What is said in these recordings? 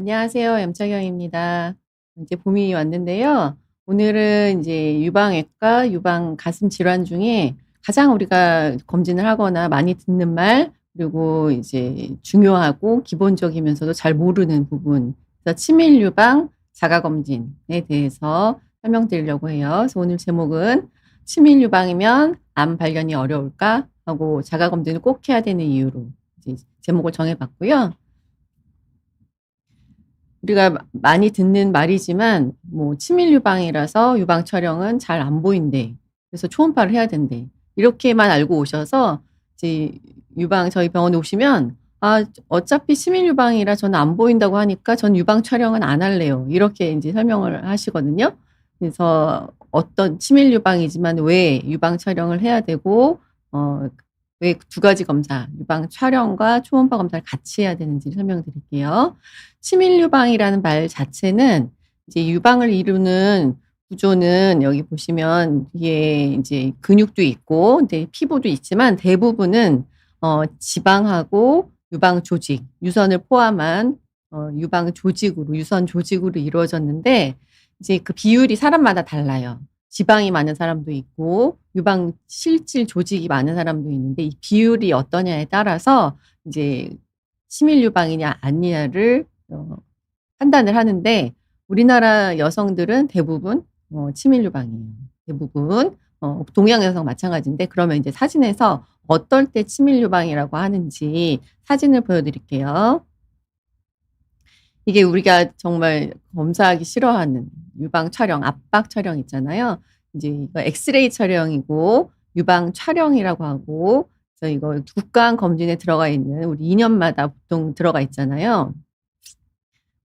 안녕하세요. 염차경입니다. 이제 봄이 왔는데요. 오늘은 이제 유방외과, 유방 가슴 질환 중에 가장 우리가 검진을 하거나 많이 듣는 말, 그리고 이제 중요하고 기본적이면서도 잘 모르는 부분, 그래서 치밀 유방 자가 검진에 대해서 설명드리려고 해요. 그래서 오늘 제목은 치밀 유방이면 암 발견이 어려울까 하고 자가 검진을 꼭 해야 되는 이유로 이제 제목을 정해봤고요. 우리가 많이 듣는 말이지만 뭐 "치밀 유방이라서 유방 촬영은 잘 안 보인대. 그래서 초음파를 해야 된대." 이렇게만 알고 오셔서 이제 유방 저희 병원에 오시면 "아 어차피 치밀 유방이라 저는 안 보인다고 하니까 전 유방 촬영은 안 할래요." 이렇게 인제 설명을 하시거든요. 그래서 어떤 치밀 유방이지만 왜 유방 촬영을 해야 되고 왜 두 가지 검사 유방 촬영과 초음파 검사를 같이 해야 되는지 설명드릴게요. 치밀 유방이라는 말 자체는 이제 유방을 이루는 구조는 여기 보시면 뒤에 인제 근육도 있고 근데 피부도 있지만 대부분은 지방하고 유방 조직, 유선을 포함한 유방 조직으로 유선 조직으로 이루어졌는데 이제 그 비율이 사람마다 달라요. 지방이 많은 사람도 있고 유방 실질 조직이 많은 사람도 있는데 이 비율이 어떠냐에 따라서 이제 치밀 유방이냐 아니냐를 판단을 하는데 우리나라 여성들은 대부분 치밀 유방이에요. 대부분 동양 여성 마찬가지인데 그러면 인제 사진에서 어떨 때 치밀 유방이라고 하는지 사진을 보여 드릴게요. 이게 우리가 정말 검사하기 싫어하는 유방 촬영, 압박 촬영 있잖아요. 인제 이거 엑스레이 촬영이고 유방 촬영이라고 하고 그래서 이거 국가암 검진에 들어가 있는 우리 2 년마다 보통 들어가 있잖아요.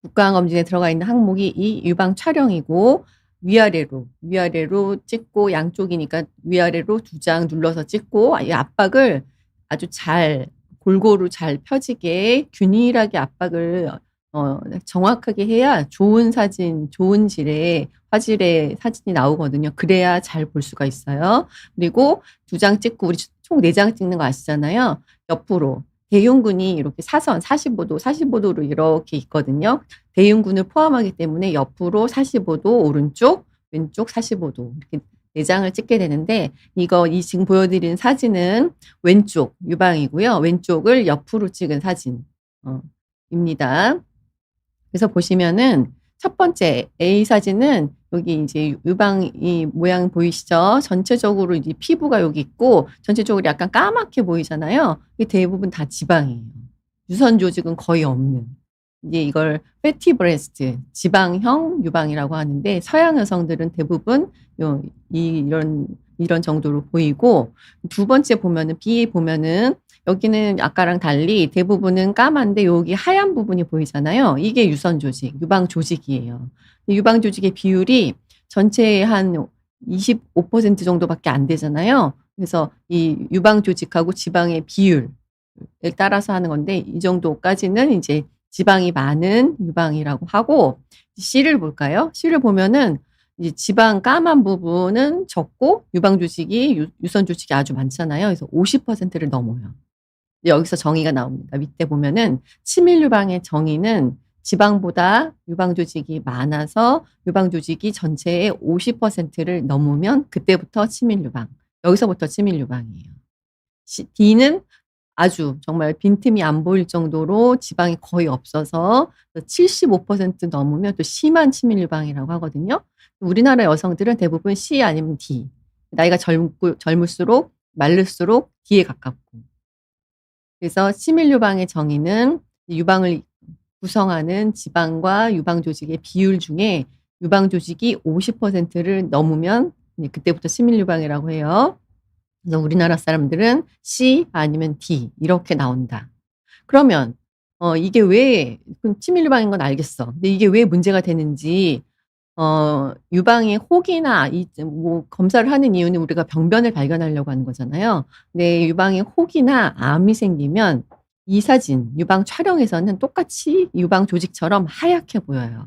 국가암 검진에 들어가 있는 항목이 이 유방 촬영이고 위아래로 찍고 양쪽이니까 위아래로 두 장 눌러서 찍고 이 압박을 아주 잘 골고루 잘 펴지게 균일하게 압박을 정확하게 해야 좋은 사진, 좋은 질의 화질의 사진이 나오거든요. 그래야 잘 볼 수가 있어요. 그리고 두 장 찍고 우리 총 4장 찍는 거 아시잖아요. 옆으로 대흉근이 이렇게 사선 45 도, 45 도로 이렇게 있거든요. 대흉근을 포함하기 때문에 옆으로 45 도, 오른쪽, 왼쪽 45 도 이렇게 4 장을 찍게 되는데 이 지금 보여 드리는 사진은 왼쪽 유방이고요. 왼쪽을 옆으로 찍은 사진 입니다. 그래서 보시면은 첫 번째 A 사진은 여기 인제 유방이 모양 보이시죠? 전체적으로 이제 피부가 여기 있고 전체적으로 약간 까맣게 보이잖아요. 이게 대부분 다 지방이에요. 유선 조직은 거의 없는. 이제 이걸 fatty breast 지방형 유방이라고 하는데 서양 여성들은 대부분 이런 정도로 보이고 두 번째 보면은 B에 보면은 여기는 아까랑 달리 대부분은 까만데 여기 하얀 부분이 보이잖아요. 이게 유선 조직, 유방 조직이에요. 이 유방 조직의 비율이 전체의 한 25% 정도밖에 안 되잖아요. 그래서 이 유방 조직하고 지방의 비율에 따라서 하는 건데 이 정도까지는 인제 지방이 많은 유방이라고 하고 C를 볼까요? C를 보면은 이제 지방 까만 부분은 적고 유방 조직이 유선 조직이 아주 많잖아요. 그래서 50%를 넘어요. 여기서 정의가 나옵니다. 밑에 보면은 치밀 유방의 정의는 지방보다 유방 조직이 많아서 유방 조직이 전체의 50%를 넘으면 그때부터 치밀 유방. 여기서부터 치밀 유방이에요. D는 아주 정말 빈틈이 안 보일 정도로 지방이 거의 없어서 75% 넘으면 또 심한 치밀 유방이라고 하거든요. 우리나라 여성들은 대부분 C 아니면 D. 나이가 젊을수록 마를수록 D에 가깝고. 그래서 치밀 유방의 정의는 유방을 구성하는 지방과 유방 조직의 비율 중에 유방 조직이 50%를 넘으면 이제 그때부터 치밀 유방이라고 해요. 그래서 우리나라 사람들은 C 아니면 D 이렇게 나온다. 그러면 이게 왜 그럼 치밀 유방인 건 알겠어. 근데 이게 왜 문제가 되는지 유방의 혹이나 뭐 검사를 하는 이유는 우리가 병변을 발견하려고 하는 거잖아요. 근데 유방의 혹이나 암이 생기면 이 사진 유방 촬영에서는 똑같이 유방 조직처럼 하얗게 보여요.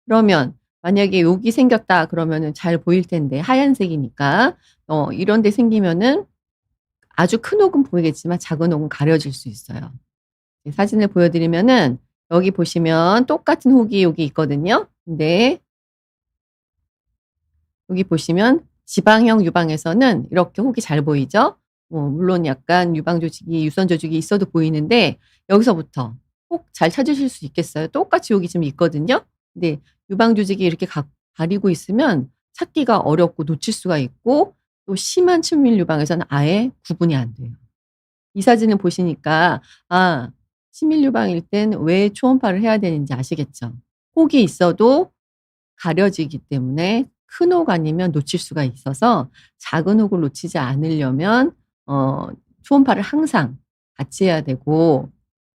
그러면 만약에 여기 생겼다 그러면은 잘 보일 텐데 하얀색이니까 이런 데 생기면은 아주 큰 혹은 보이겠지만 작은 혹은 가려질 수 있어요. 이 사진을 보여 드리면은 여기 보시면 똑같은 혹이 여기 있거든요. 근데 여기 보시면 지방형 유방에서는 이렇게 혹이 잘 보이죠? 물론 약간 유방 조직이 유선 조직이 있어도 보이는데 여기서부터 혹 잘 찾으실 수 있겠어요? 똑같이 여기 지금 있거든요. 근데 유방 조직이 이렇게 가리고 있으면 찾기가 어렵고 놓칠 수가 있고 또 심한 친밀 유방에서는 아예 구분이 안 돼요. 이 사진을 보시니까 친밀 유방일 땐 왜 초음파를 해야 되는지 아시겠죠? 혹이 있어도 가려지기 때문에 큰 혹 아니면 놓칠 수가 있어서 작은 혹을 놓치지 않으려면 어 초음파를 항상 같이 해야 되고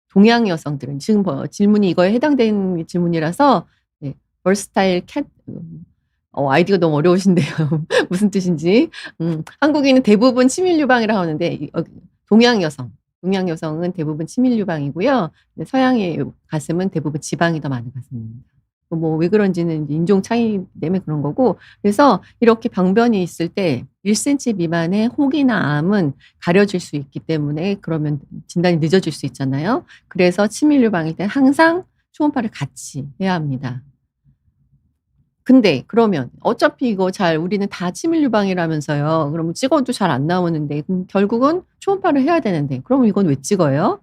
동양 여성들은 지금 질문이 이거에 해당되는 질문이라서 네 벌스타일 캣 아이디가 너무 어려우신데요. 무슨 뜻인지. 한국인은 대부분 치밀 유방이라고 하는데 동양 여성, 동양 여성은 대부분 치밀 유방이고요. 네 서양의 가슴은 대부분 지방이 더 많은 가슴입니다. 뭐 왜 그런지는 이제 인종 차이 때문에 그런 거고 그래서 이렇게 병변이 있을 때 1 센티 미만의 혹이나 암은 가려질 수 있기 때문에 그러면 진단이 늦어질 수 있잖아요. 그래서 치밀 유방일 땐 항상 초음파를 같이 해야 합니다. 근데 그러면 어차피 이거 우리는 다 치밀 유방이라면서요. 그러면 찍어도 잘 안 나오는데 그럼 결국은 초음파를 해야 되는데 그러면 이건 왜 찍어요?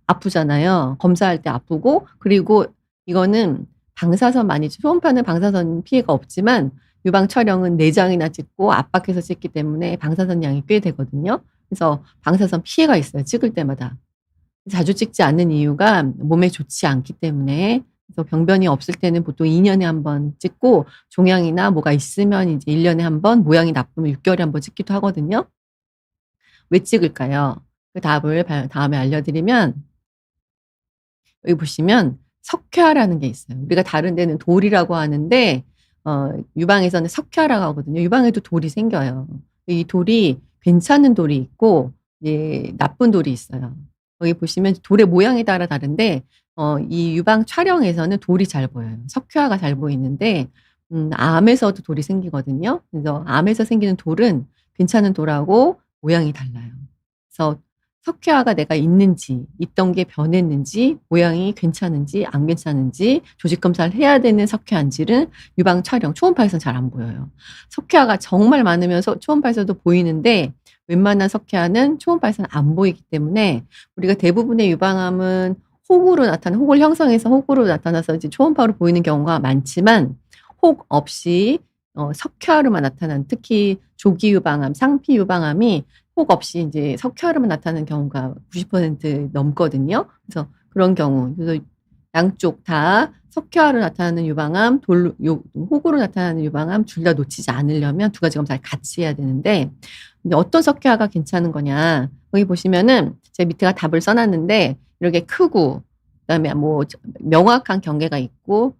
아프잖아요. 검사할 때 아프고 그리고 이거는 방사선 많이 초음파는 방사선 피해가 없지만 유방 촬영은 내장이나 찍고 압박해서 찍기 때문에 방사선 양이 꽤 되거든요. 그래서 방사선 피해가 있어요, 찍을 때마다. 자주 찍지 않는 이유가 몸에 좋지 않기 때문에 그래서 병변이 없을 때는 보통 2 년에 1번 찍고 종양이나 뭐가 있으면 이제 1 년에 1번 모양이 나쁘면 6 개월에 1번 찍기도 하거든요. 왜 찍을까요? 그 답을 다음에 알려드리면 여기 보시면 석회화라는 게 있어요. 우리가 다른 데는 돌이라고 하는데 유방에서는 석회화라고 하거든요. 유방에도 돌이 생겨요. 이 돌이 괜찮은 돌이 있고 나쁜 돌이 있어요. 여기 보시면 돌의 모양에 따라 다른데 이 유방 촬영에서는 돌이 잘 보여요. 석회화가 잘 보이는데 암에서도 돌이 생기거든요. 그래서 암에서 생기는 돌은 괜찮은 돌하고 모양이 달라요. 그래서 석회화가 내가 있는지, 있던 게 변했는지, 모양이 괜찮은지 안 괜찮은지 조직 검사를 해야 되는 석회화인지는 유방 촬영 초음파에서는 잘 안 보여요. 석회화가 정말 많으면서 초음파에서도 보이는데 웬만한 석회화는 초음파에서는 안 보이기 때문에 우리가 대부분의 유방암은 혹을 형성해서 혹으로 나타나서 이제 초음파로 보이는 경우가 많지만 혹 없이 석회화로만 나타나는 특히 조기 유방암, 상피 유방암이 혹 없이 인제 석회화로만 나타나는 경우가 90% 넘거든요. 그래서 그런 경우 그래서 양쪽 다 석회화로 나타나는 유방암, 혹으로 나타나는 유방암 둘 다 놓치지 않으려면 두 가지 검사를 같이 해야 되는데 근데 어떤 석회화가 괜찮은 거냐. 여기 보시면은 제가 밑에가 답을 써 놨는데 이렇게 크고 그다음에 명확한 경계가 있고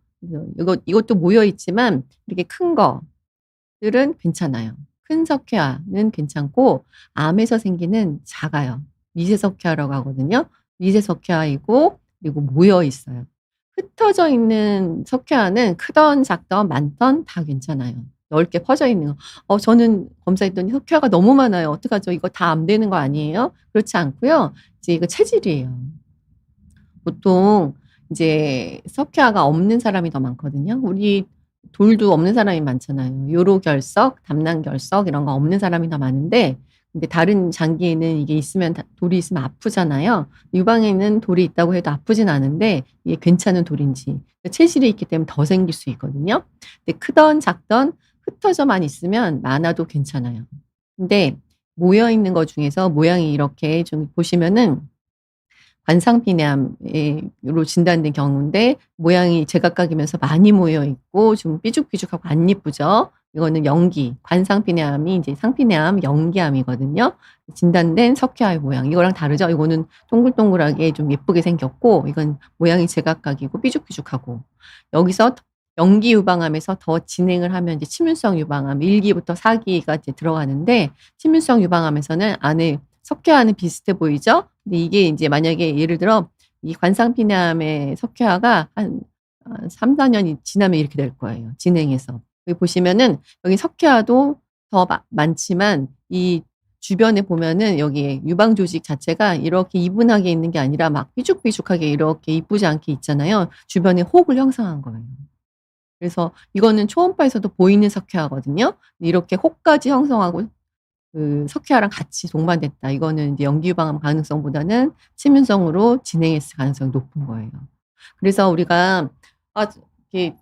그래서 이것도 모여 있지만 이렇게 큰 것들은 괜찮아요. 큰 석회화는 괜찮고 암에서 생기는 작아요. 미세 석회화라고 하거든요. 미세 석회화이고 그리고 모여 있어요. 흩어져 있는 석회화는 크든 작든 많든 다 괜찮아요. 넓게 퍼져 있는 거. 저는 검사했더니 석회화가 너무 많아요. 어떡하죠? 이거 다 암 되는 거 아니에요? 그렇지 않고요. 이제 이거 체질이에요. 보통 이제 석회화가 없는 사람이 더 많거든요. 우리 돌도 없는 사람이 많잖아요. 요로결석, 담낭결석 이런 거 없는 사람이 더 많은데 근데 다른 장기에는 이게 있으면 돌이 있으면 아프잖아요. 유방에는 돌이 있다고 해도 아프진 않은데 이게 괜찮은 돌인지 체질이 있기 때문에 더 생길 수 있거든요. 근데 크든 작든 흩어져만 있으면 많아도 괜찮아요. 근데 모여 있는 것 중에서 모양이 이렇게 좀 보시면은 관상피내암으로 진단된 경우인데 모양이 제각각이면서 많이 모여 있고 좀 삐죽삐죽하고 안 예쁘죠. 이거는 관상피내암이 이제 상피내암 영기암이거든요. 진단된 석회화의 모양. 이거랑 다르죠. 이거는 동글동글하게 좀 예쁘게 생겼고 이건 모양이 제각각이고 삐죽삐죽하고 여기서 영기 유방암에서 더 진행을 하면 이제 침윤성 유방암 1 기부터 4 기가 이제 들어가는데 침윤성 유방암에서는 안에 석회화는 비슷해 보이죠? 근데 이게 인제 만약에 예를 들어 이 관상피남의 석회화가 한 3-4 년이 지나면 이렇게 될 거예요, 진행해서. 여기 보시면은 여기 석회화도 더 많지만 이 주변에 보면은 여기 유방 조직 자체가 이렇게 이분하게 있는 게 아니라 막 삐죽삐죽하게 이렇게 이쁘지 않게 있잖아요. 주변에 혹을 형성한 거예요. 그래서 이거는 초음파에서도 보이는 석회화거든요. 이렇게 혹까지 형성하고 그 석회화랑 같이 동반됐다. 이거는 이제 연기 유방암 가능성보다는 치명성으로 진행했을 가능성이 높은 거예요. 그래서 우리가 아 이게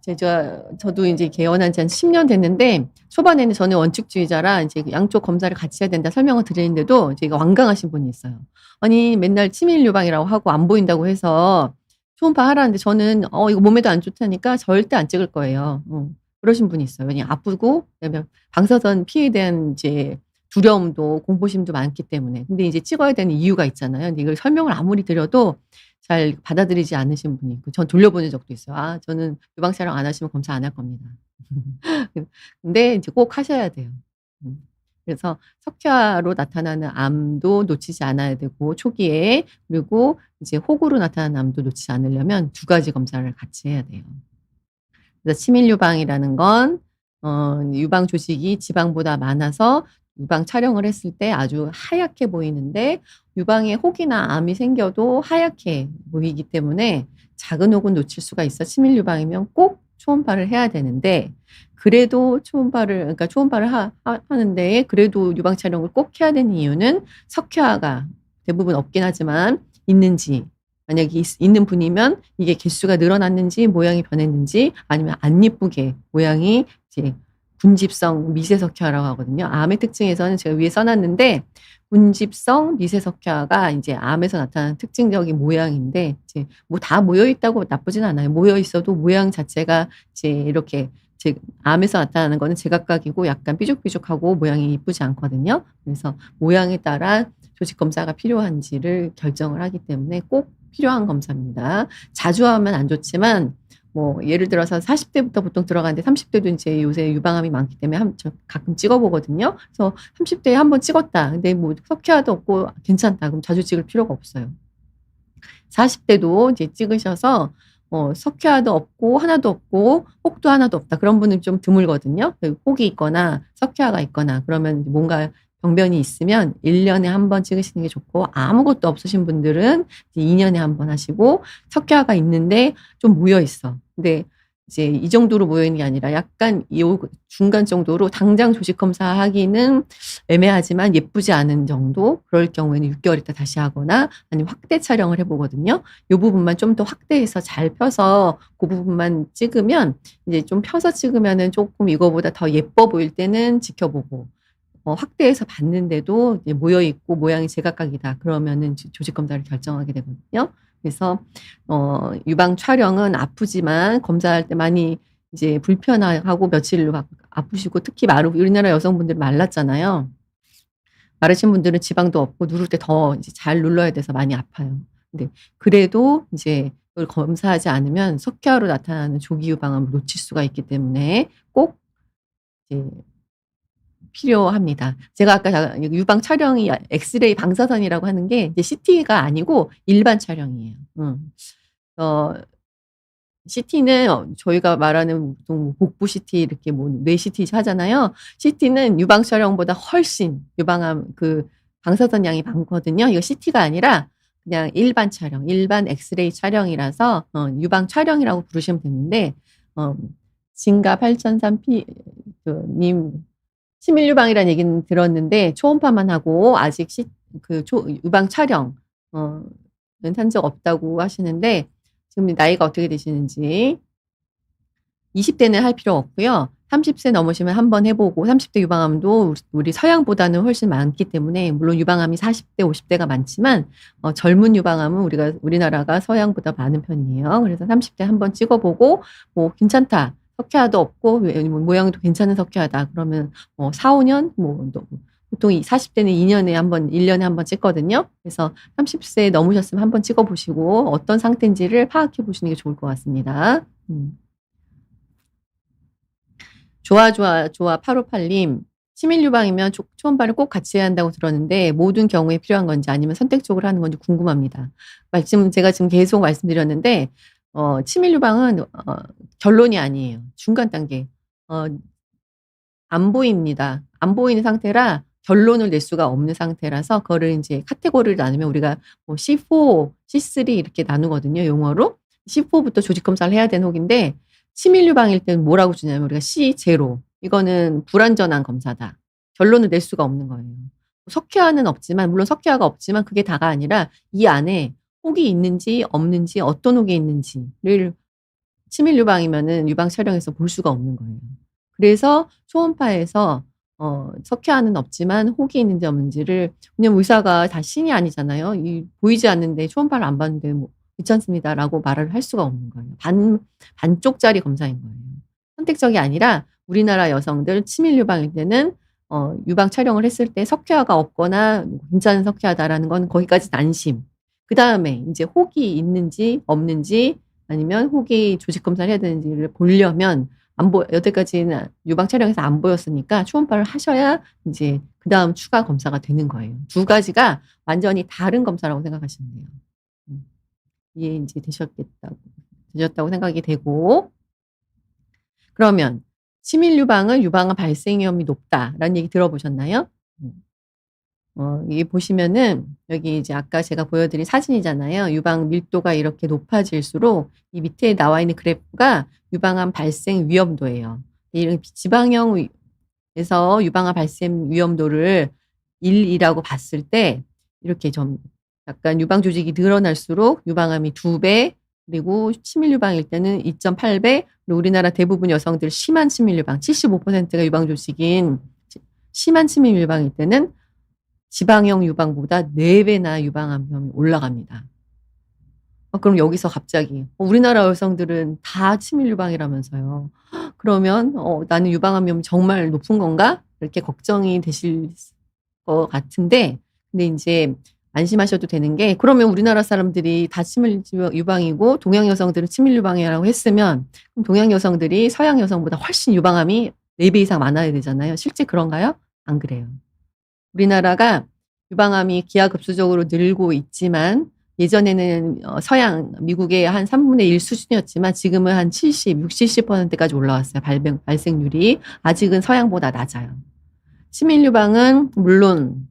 저도 인제 개원한 지 한 10년 됐는데 초반에는 저는 원칙주의자라 인제 그 양쪽 검사를 같이 해야 된다 설명을 드리는데도 이제 완강하신 분이 있어요. 아니 맨날 치밀 유방이라고 하고 안 보인다고 해서 초음파 하라는데 저는 이거 몸에도 안 좋다니까 절대 안 찍을 거예요. 그러신 분이 있어요. 왜냐면 아프고 그다음에 방사선 피해에 대한 이제 두려움도 공포심도 많기 때문에. 근데 이제 찍어야 되는 이유가 있잖아요. 근데 이걸 설명을 아무리 드려도 잘 받아들이지 않으신 분이 있고 전 돌려보낸 적도 있어요. "아 저는 유방 촬영 안 하시면 검사 안 할 겁니다." 근데 이제 꼭 하셔야 돼요. 음. 그래서 석회화로 나타나는 암도 놓치지 않아야 되고 초기에 그리고 이제 혹으로 나타나는 암도 놓치지 않으려면 두 가지 검사를 같이 해야 돼요. 그래서 치밀 유방이라는 건 유방 조직이 지방보다 많아서 유방 촬영을 했을 때 아주 하얗게 보이는데 유방에 혹이나 암이 생겨도 하얗게 보이기 때문에 작은 혹은 놓칠 수가 있어 치밀 유방이면 꼭 초음파를 해야 되는데 그래도 초음파를 그러니까 초음파를 하는 데에 그래도 유방 촬영을 꼭 해야 되는 이유는 석회화가 대부분 없긴 하지만 있는지 만약에 있는 분이면 이게 개수가 늘어났는지 모양이 변했는지 아니면 안 예쁘게 모양이 이제 군집성 미세석회화라고 하거든요. 암의 특징에서는 제가 위에 써 놨는데 군집성 미세석회화가 인제 암에서 나타나는 특징적인 모양인데 이제 뭐 다 모여 있다고 나쁘진 않아요. 모여 있어도 모양 자체가 이제 이렇게 암에서 나타나는 거는 제각각이고 약간 삐죽삐죽하고 모양이 이쁘지 않거든요. 그래서 모양에 따라 조직 검사가 필요한지를 결정을 하기 때문에 꼭 필요한 검사입니다. 자주 하면 안 좋지만 뭐 예를 들어서 40 대부터 보통 들어가는데 30 대도 인제 요새 유방암이 많기 때문에 저 가끔 찍어 보거든요. 그래서 30 대에 한 번 찍었다. 근데 뭐 석회화도 없고 괜찮다. 그럼 자주 찍을 필요가 없어요. 40 대도 이제 찍으셔서 석회화도 없고 하나도 없고 혹도 하나도 없다. 그런 분은 좀 드물거든요. 그 혹이 있거나 석회화가 있거나 그러면 뭔가 병변이 있으면 1 년에 한 번 찍으시는 게 좋고 아무것도 없으신 분들은 이제 2 년에 한 번 하시고 석회화가 있는데 좀 모여 있어. 근데 이제 이 정도로 모여 있는 게 아니라 약간 요 중간 정도로 당장 조직 검사하기는 애매하지만 예쁘지 않은 정도 그럴 경우에는 6 개월 있다 다시 하거나 아니면 확대 촬영을 해 보거든요. 요 부분만 좀 더 확대해서 잘 펴서 고 부분만 찍으면 이제 좀 펴서 찍으면은 쪼끔 이거보다 더 예뻐 보일 때는 지켜보고 확대해서 봤는데도 이제 모여 있고 모양이 제각각이다. 그러면은 조직 검사를 결정하게 되거든요. 그래서 유방 촬영은 아프지만 검사할 때 많이 이제 불편하고 며칠 막 아프시고 특히 우리나라 여성분들 말랐잖아요. 마르신 분들은 지방도 없고 누를 때 더 이제 잘 눌러야 돼서 많이 아파요. 근데 그래도 이제 그걸 검사하지 않으면 석회화로 나타나는 조기 유방암을 놓칠 수가 있기 때문에 꼭 이제 필요합니다. 제가 아까 유방 촬영이 엑스레이 방사선이라고 하는 게 이제 CT가 아니고 일반 촬영이에요. 어 CT는 저희가 말하는 보통 뭐 복부 CT 이렇게 뭐 뇌 CT 하잖아요. CT는 유방 촬영보다 훨씬 유방암 그 방사선 양이 많거든요. 이거 CT가 아니라 그냥 일반 촬영, 일반 엑스레이 촬영이라서 유방 촬영이라고 부르시면 되는데 어 진가 8003 피 님 치밀 유방이라는 얘기는 들었는데 초음파만 하고 아직 유방 촬영 는 한 적 없다고 하시는데 지금 나이가 어떻게 되시는지 20 대는 할 필요 없고요. 30세 넘으시면 한번 해 보고 30대 유방암도 우리 서양보다는 훨씬 많기 때문에 물론 유방암이 40 대, 50 대가 많지만 젊은 유방암은 우리나라가 서양보다 많은 편이에요. 그래서 30대 한번 찍어 보고 뭐 '괜찮다. 석회화도 없고 모양도 괜찮은 석회화다.' 그러면 4-5년 보통 40 대는 2 년에 한 번 1 년에 한 번 찍거든요. 그래서 30세 넘으셨으면 한번 찍어 보시고 어떤 상태인지를 파악해 보시는 게 좋을 것 같습니다. 좋아, 좋아, 좋아 858 님. 치밀 유방이면 초음파를 꼭 같이 해야 한다고 들었는데 모든 경우에 필요한 건지 아니면 선택적으로 하는 건지 궁금합니다. 제가 지금 계속 말씀드렸는데 치밀 유방은 결론이 아니에요. 중간 단계. 어 안 보입니다. 안 보이는 상태라 결론을 낼 수가 없는 상태라서 그거를 인제 카테고리를 나누면 우리가 뭐 C4, C3 이렇게 나누거든요, 용어로. C4부터 조직 검사를 해야 되는 혹인데 치밀 유방일 때는 뭐라고 주냐면 우리가 C0 이거는 불완전한 검사다. 결론을 낼 수가 없는 거예요. 석회화는 없지만 물론 석회화가 없지만 그게 다가 아니라 이 안에 혹이 있는지 없는지 어떤 혹이 있는지를 치밀 유방이면은 유방 촬영에서 볼 수가 없는 거예요. 그래서 초음파에서 석회화는 없지만 혹이 있는지 없는지를 왜냐면 의사가 다 신이 아니잖아요. 이 보이지 않는데 초음파를 안 봤는데 뭐 "괜찮습니다."라고 말을 할 수가 없는 거예요. 반쪽짜리 검사인 거예요. 선택적이 아니라 우리나라 여성들 치밀 유방일 때는 유방 촬영을 했을 때 석회화가 없거나 "괜찮은 석회화다."라는 건 거기까지 안심. 그다음에 인제 혹이 있는지 없는지 아니면 혹이 조직 검사를 해야 되는지를 보려면 여태까지는 유방 촬영에서 안 보였으니까 초음파를 하셔야 인제 그다음 추가 검사가 되는 거예요. 두 가지가 완전히 다른 검사라고 생각하시면 돼요. 음. 이해 인제 되셨다고 생각이 되고 그러면 "치밀 유방은 유방암 발생 위험이 높다."라는 얘기 들어보셨나요? 음. 여기 보시면은 여기 이제 아까 제가 보여드린 사진이잖아요. 유방 밀도가 이렇게 높아질수록 이 밑에 나와 있는 그래프가 유방암 발생 위험도예요. 이런 지방형에서 유방암 발생 위험도를 1이라고 봤을 때 이렇게 좀 약간 유방 조직이 늘어날수록 유방암이 2배 그리고 치밀 유방일 때는 2.8배 그리고 우리나라 대부분 여성들 심한 치밀 유방 75%가 유방 조직인 심한 치밀 유방일 때는 지방형 유방보다 4배나 유방암 위험이 올라갑니다. 그럼 여기서 갑자기 우리나라 여성들은 다 치밀 유방이라면서요. 그러면 '나는 유방암 위험이 정말 높은 건가?' 이렇게 걱정이 되실 것 같은데 근데 인제 안심하셔도 되는 게 그러면 우리나라 사람들이 다 치밀 유방이고 동양 여성들은 치밀 유방이라고 했으면 그럼 동양 여성들이 서양 여성보다 훨씬 유방암이 4배 이상 많아야 되잖아요. 실제 그런가요? 안 그래요. 우리나라가 유방암이 기하급수적으로 늘고 있지만 예전에는 서양 미국의 한 3분의 1 수준이었지만 지금은 한 70, 60-70% 까지 올라왔어요, 발생률이. 아직은 서양보다 낮아요. 치밀 유방은 물론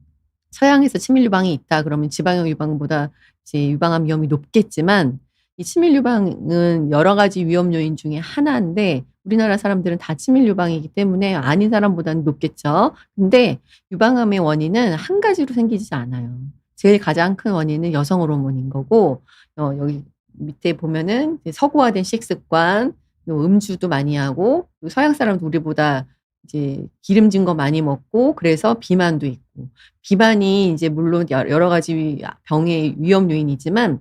서양에서 치밀 유방이 있다 그러면 지방형 유방보다 이제 유방암 위험이 높겠지만 이 치밀 유방은 여러 가지 위험 요인 중에 하나인데 우리나라 사람들은 다 치밀 유방이기 때문에 아닌 사람보다는 높겠죠. 근데 유방암의 원인은 한 가지로 생기지 않아요. 제일 가장 큰 원인은 여성 호르몬인 거고 여기 밑에 보면은 이제 서구화된 식습관, 또 음주도 많이 하고 또 서양 사람도 우리보다 이제 기름진 거 많이 먹고 그래서 비만도 있고 비만이 이제 물론 여러 가지 병의 위험 요인이지만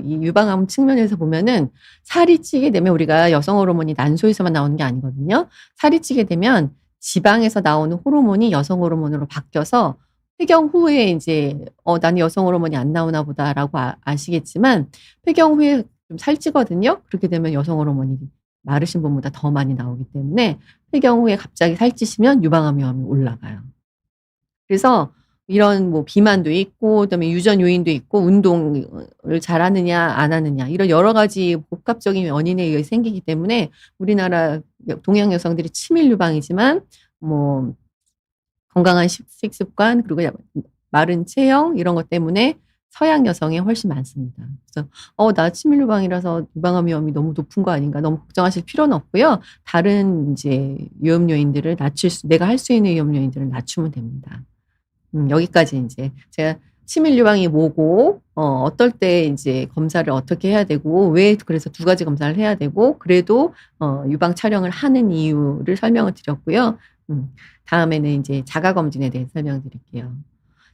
이 유방암 측면에서 보면은 살이 찌게 되면 우리가 여성 호르몬이 난소에서만 나오는 게 아니거든요. 살이 찌게 되면 지방에서 나오는 호르몬이 여성 호르몬으로 바뀌어서 폐경 후에 인제 '나는 여성 호르몬이 안 나오나 보다.'라고 아시겠지만 폐경 후에 좀 살찌거든요. 그렇게 되면 여성 호르몬이 마르신 분보다 더 많이 나오기 때문에 폐경 후에 갑자기 살찌시면 유방암 위험이 올라가요. 그래서 이런 뭐 비만도 있고 그다음에 유전 요인도 있고 운동을 잘하느냐 안 하느냐 이런 여러 가지 복합적인 원인에 의해 생기기 때문에 우리나라 동양 여성들이 치밀 유방이지만 뭐 건강한 식습관 그리고 마른 체형 이런 것 때문에 서양 여성에 훨씬 많습니다. 그래서 나 치밀 유방이라서 유방암 위험이 너무 높은 거 아닌가 너무 걱정하실 필요는 없고요. 다른 인제 위험 요인들을 내가 할 수 있는 위험 요인들을 낮추면 됩니다. 여기까지 인제 제가 치밀 유방이 뭐고 어떨 때 인제 검사를 어떻게 해야 되고 왜 그래서 두 가지 검사를 해야 되고 그래도 유방 촬영을 하는 이유를 설명을 드렸고요. 다음에는 인제 자가 검진에 대해서 설명드릴게요.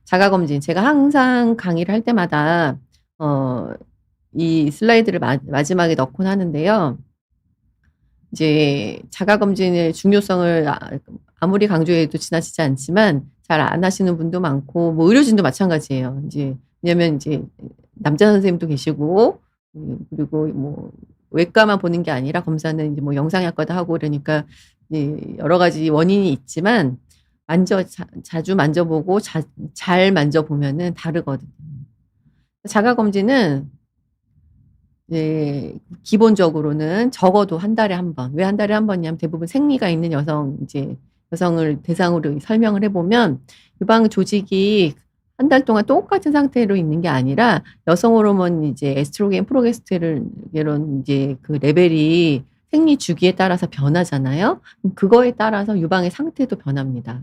자가 검진 제가 항상 강의를 할 때마다 이 슬라이드를 마지막에 넣곤 하는데요. 이제 자가 검진의 중요성을 아무리 강조해도 지나치지 않지만 잘 안 하시는 분도 많고 뭐 의료진도 마찬가지예요. 인제 왜냐면 인제 남자 선생님도 계시고 그리고 뭐 외과만 보는 게 아니라 검사는 인제 뭐 영상의학과도 하고 그러니까 여러 가지 원인이 있지만 자주 만져보고 잘 만져보면은 다르거든요. 자가 검진은 기본적으로는 적어도 한 달에 한 번. 왜 한 달에 한 번이냐면 대부분 생리가 있는 여성 이제 여성을 대상으로 설명을 해 보면 유방 조직이 한 달 동안 똑같은 상태로 있는 게 아니라 여성 호르몬 이제 에스트로겐, 프로게스테론 이런 이제 그 레벨이 생리 주기에 따라서 변하잖아요. 그거에 따라서 유방의 상태도 변합니다.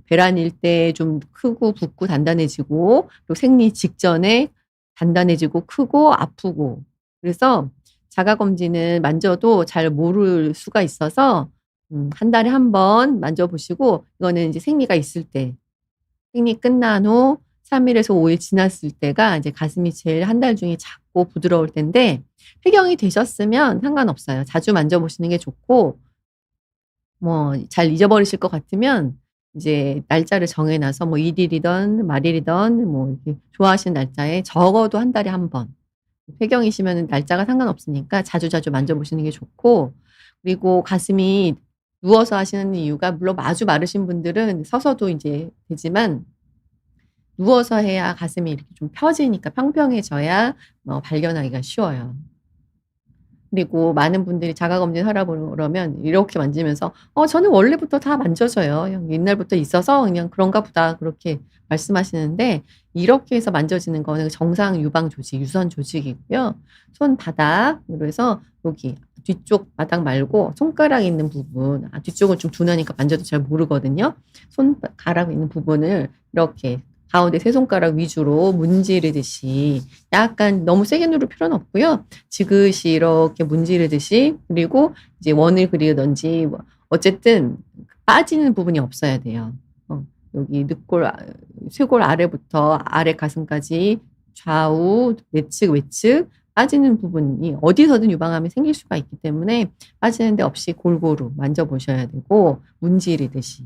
배란일 때 좀 크고 붓고 단단해지고 또 생리 직전에 단단해지고 크고 아프고 그래서 자가 검진은 만져도 잘 모를 수가 있어서 한 달에 한 번 만져 보시고 이거는 이제 생리가 있을 때 생리 끝난 후 3 일에서 5일 지났을 때가 이제 가슴이 제일 한 달 중에 작고 부드러울 텐데 폐경이 되셨으면 상관없어요. 자주 만져 보시는 게 좋고 뭐 잘 잊어버리실 것 같으면 이제 날짜를 정해 놔서 뭐 1 일이든 말일이든 뭐 이렇게 좋아하시는 날짜에 적어도 한 달에 한 번 폐경이시면은 날짜가 상관없으니까 자주자주 만져보시는 게 좋고 그리고 가슴이 누워서 하시는 이유가 물론 아주 마르신 분들은 서서도 인제 되지만 누워서 해야 가슴이 이렇게 좀 펴지니까 평평해져야 발견하기가 쉬워요. 그리고 많은 분들이 자가 검진하라 그러면 이렇게 만지면서 저는 원래부터 다 만져져요. 그냥 옛날부터 있어서 그냥 그런가 보다." 그렇게 말씀하시는데 이렇게 해서 만져지는 거는 정상 유방 조직, 유선 조직이고요. 손바닥으로 해서 여기 뒤쪽 바닥 말고 손가락 있는 부분 뒤쪽은 좀 둔하니까 만져도 잘 모르거든요. 손가락 있는 부분을 이렇게 가운데 세 손가락 위주로 문지르듯이 약간 너무 세게 누를 필요는 없고요. 지그시 이렇게 문지르듯이 그리고 이제 원을 그리든지 뭐 어쨌든 빠지는 부분이 없어야 돼요. 여기 늑골 쇄골 아래부터 아래 가슴까지 좌우 내측 외측 빠지는 부분이 어디서든 유방암이 생길 수가 있기 때문에 빠지는 데 없이 골고루 만져보셔야 되고 문지르듯이.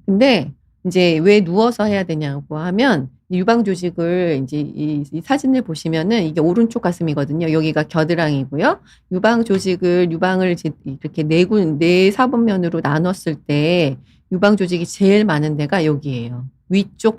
근데 인제 왜 누워서 해야 되냐고 하면 유방 조직을 인제 이 사진을 보시면은 이게 오른쪽 가슴이거든요. 여기가 겨드랑이고요. 유방 조직을 유방을 이제 이렇게 네 사분면으로 나눴을 때 유방 조직이 제일 많은 데가 여기예요. 위쪽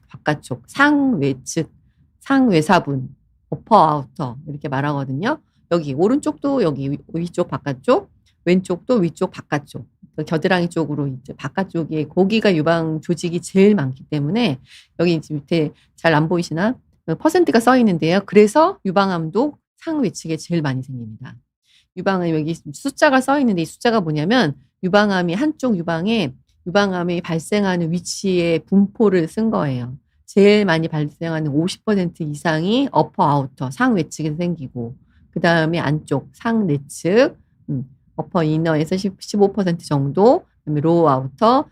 바깥쪽 상외측 상외사분 어퍼 아우터 이렇게 말하거든요. 여기 오른쪽도 여기 위쪽 바깥쪽 왼쪽도 위쪽 바깥쪽 그 겨드랑이 쪽으로 이제 바깥쪽에 거기가 유방 조직이 제일 많기 때문에 여기 지금 밑에 잘 안 보이시나? 퍼센트가 써 있는데요. 그래서 유방암도 상외측에 제일 많이 생깁니다. 유방암 여기 숫자가 써 있는데 이 숫자가 뭐냐면 유방암이 한쪽 유방에 유방암이 발생하는 위치의 분포를 쓴 거예요. 제일 많이 발생하는 50% 이상이 어퍼 아우터 상외측에서 생기고 그다음에 안쪽 상내측 어퍼 이너에서 15% 정도 그다음에 로우 아우터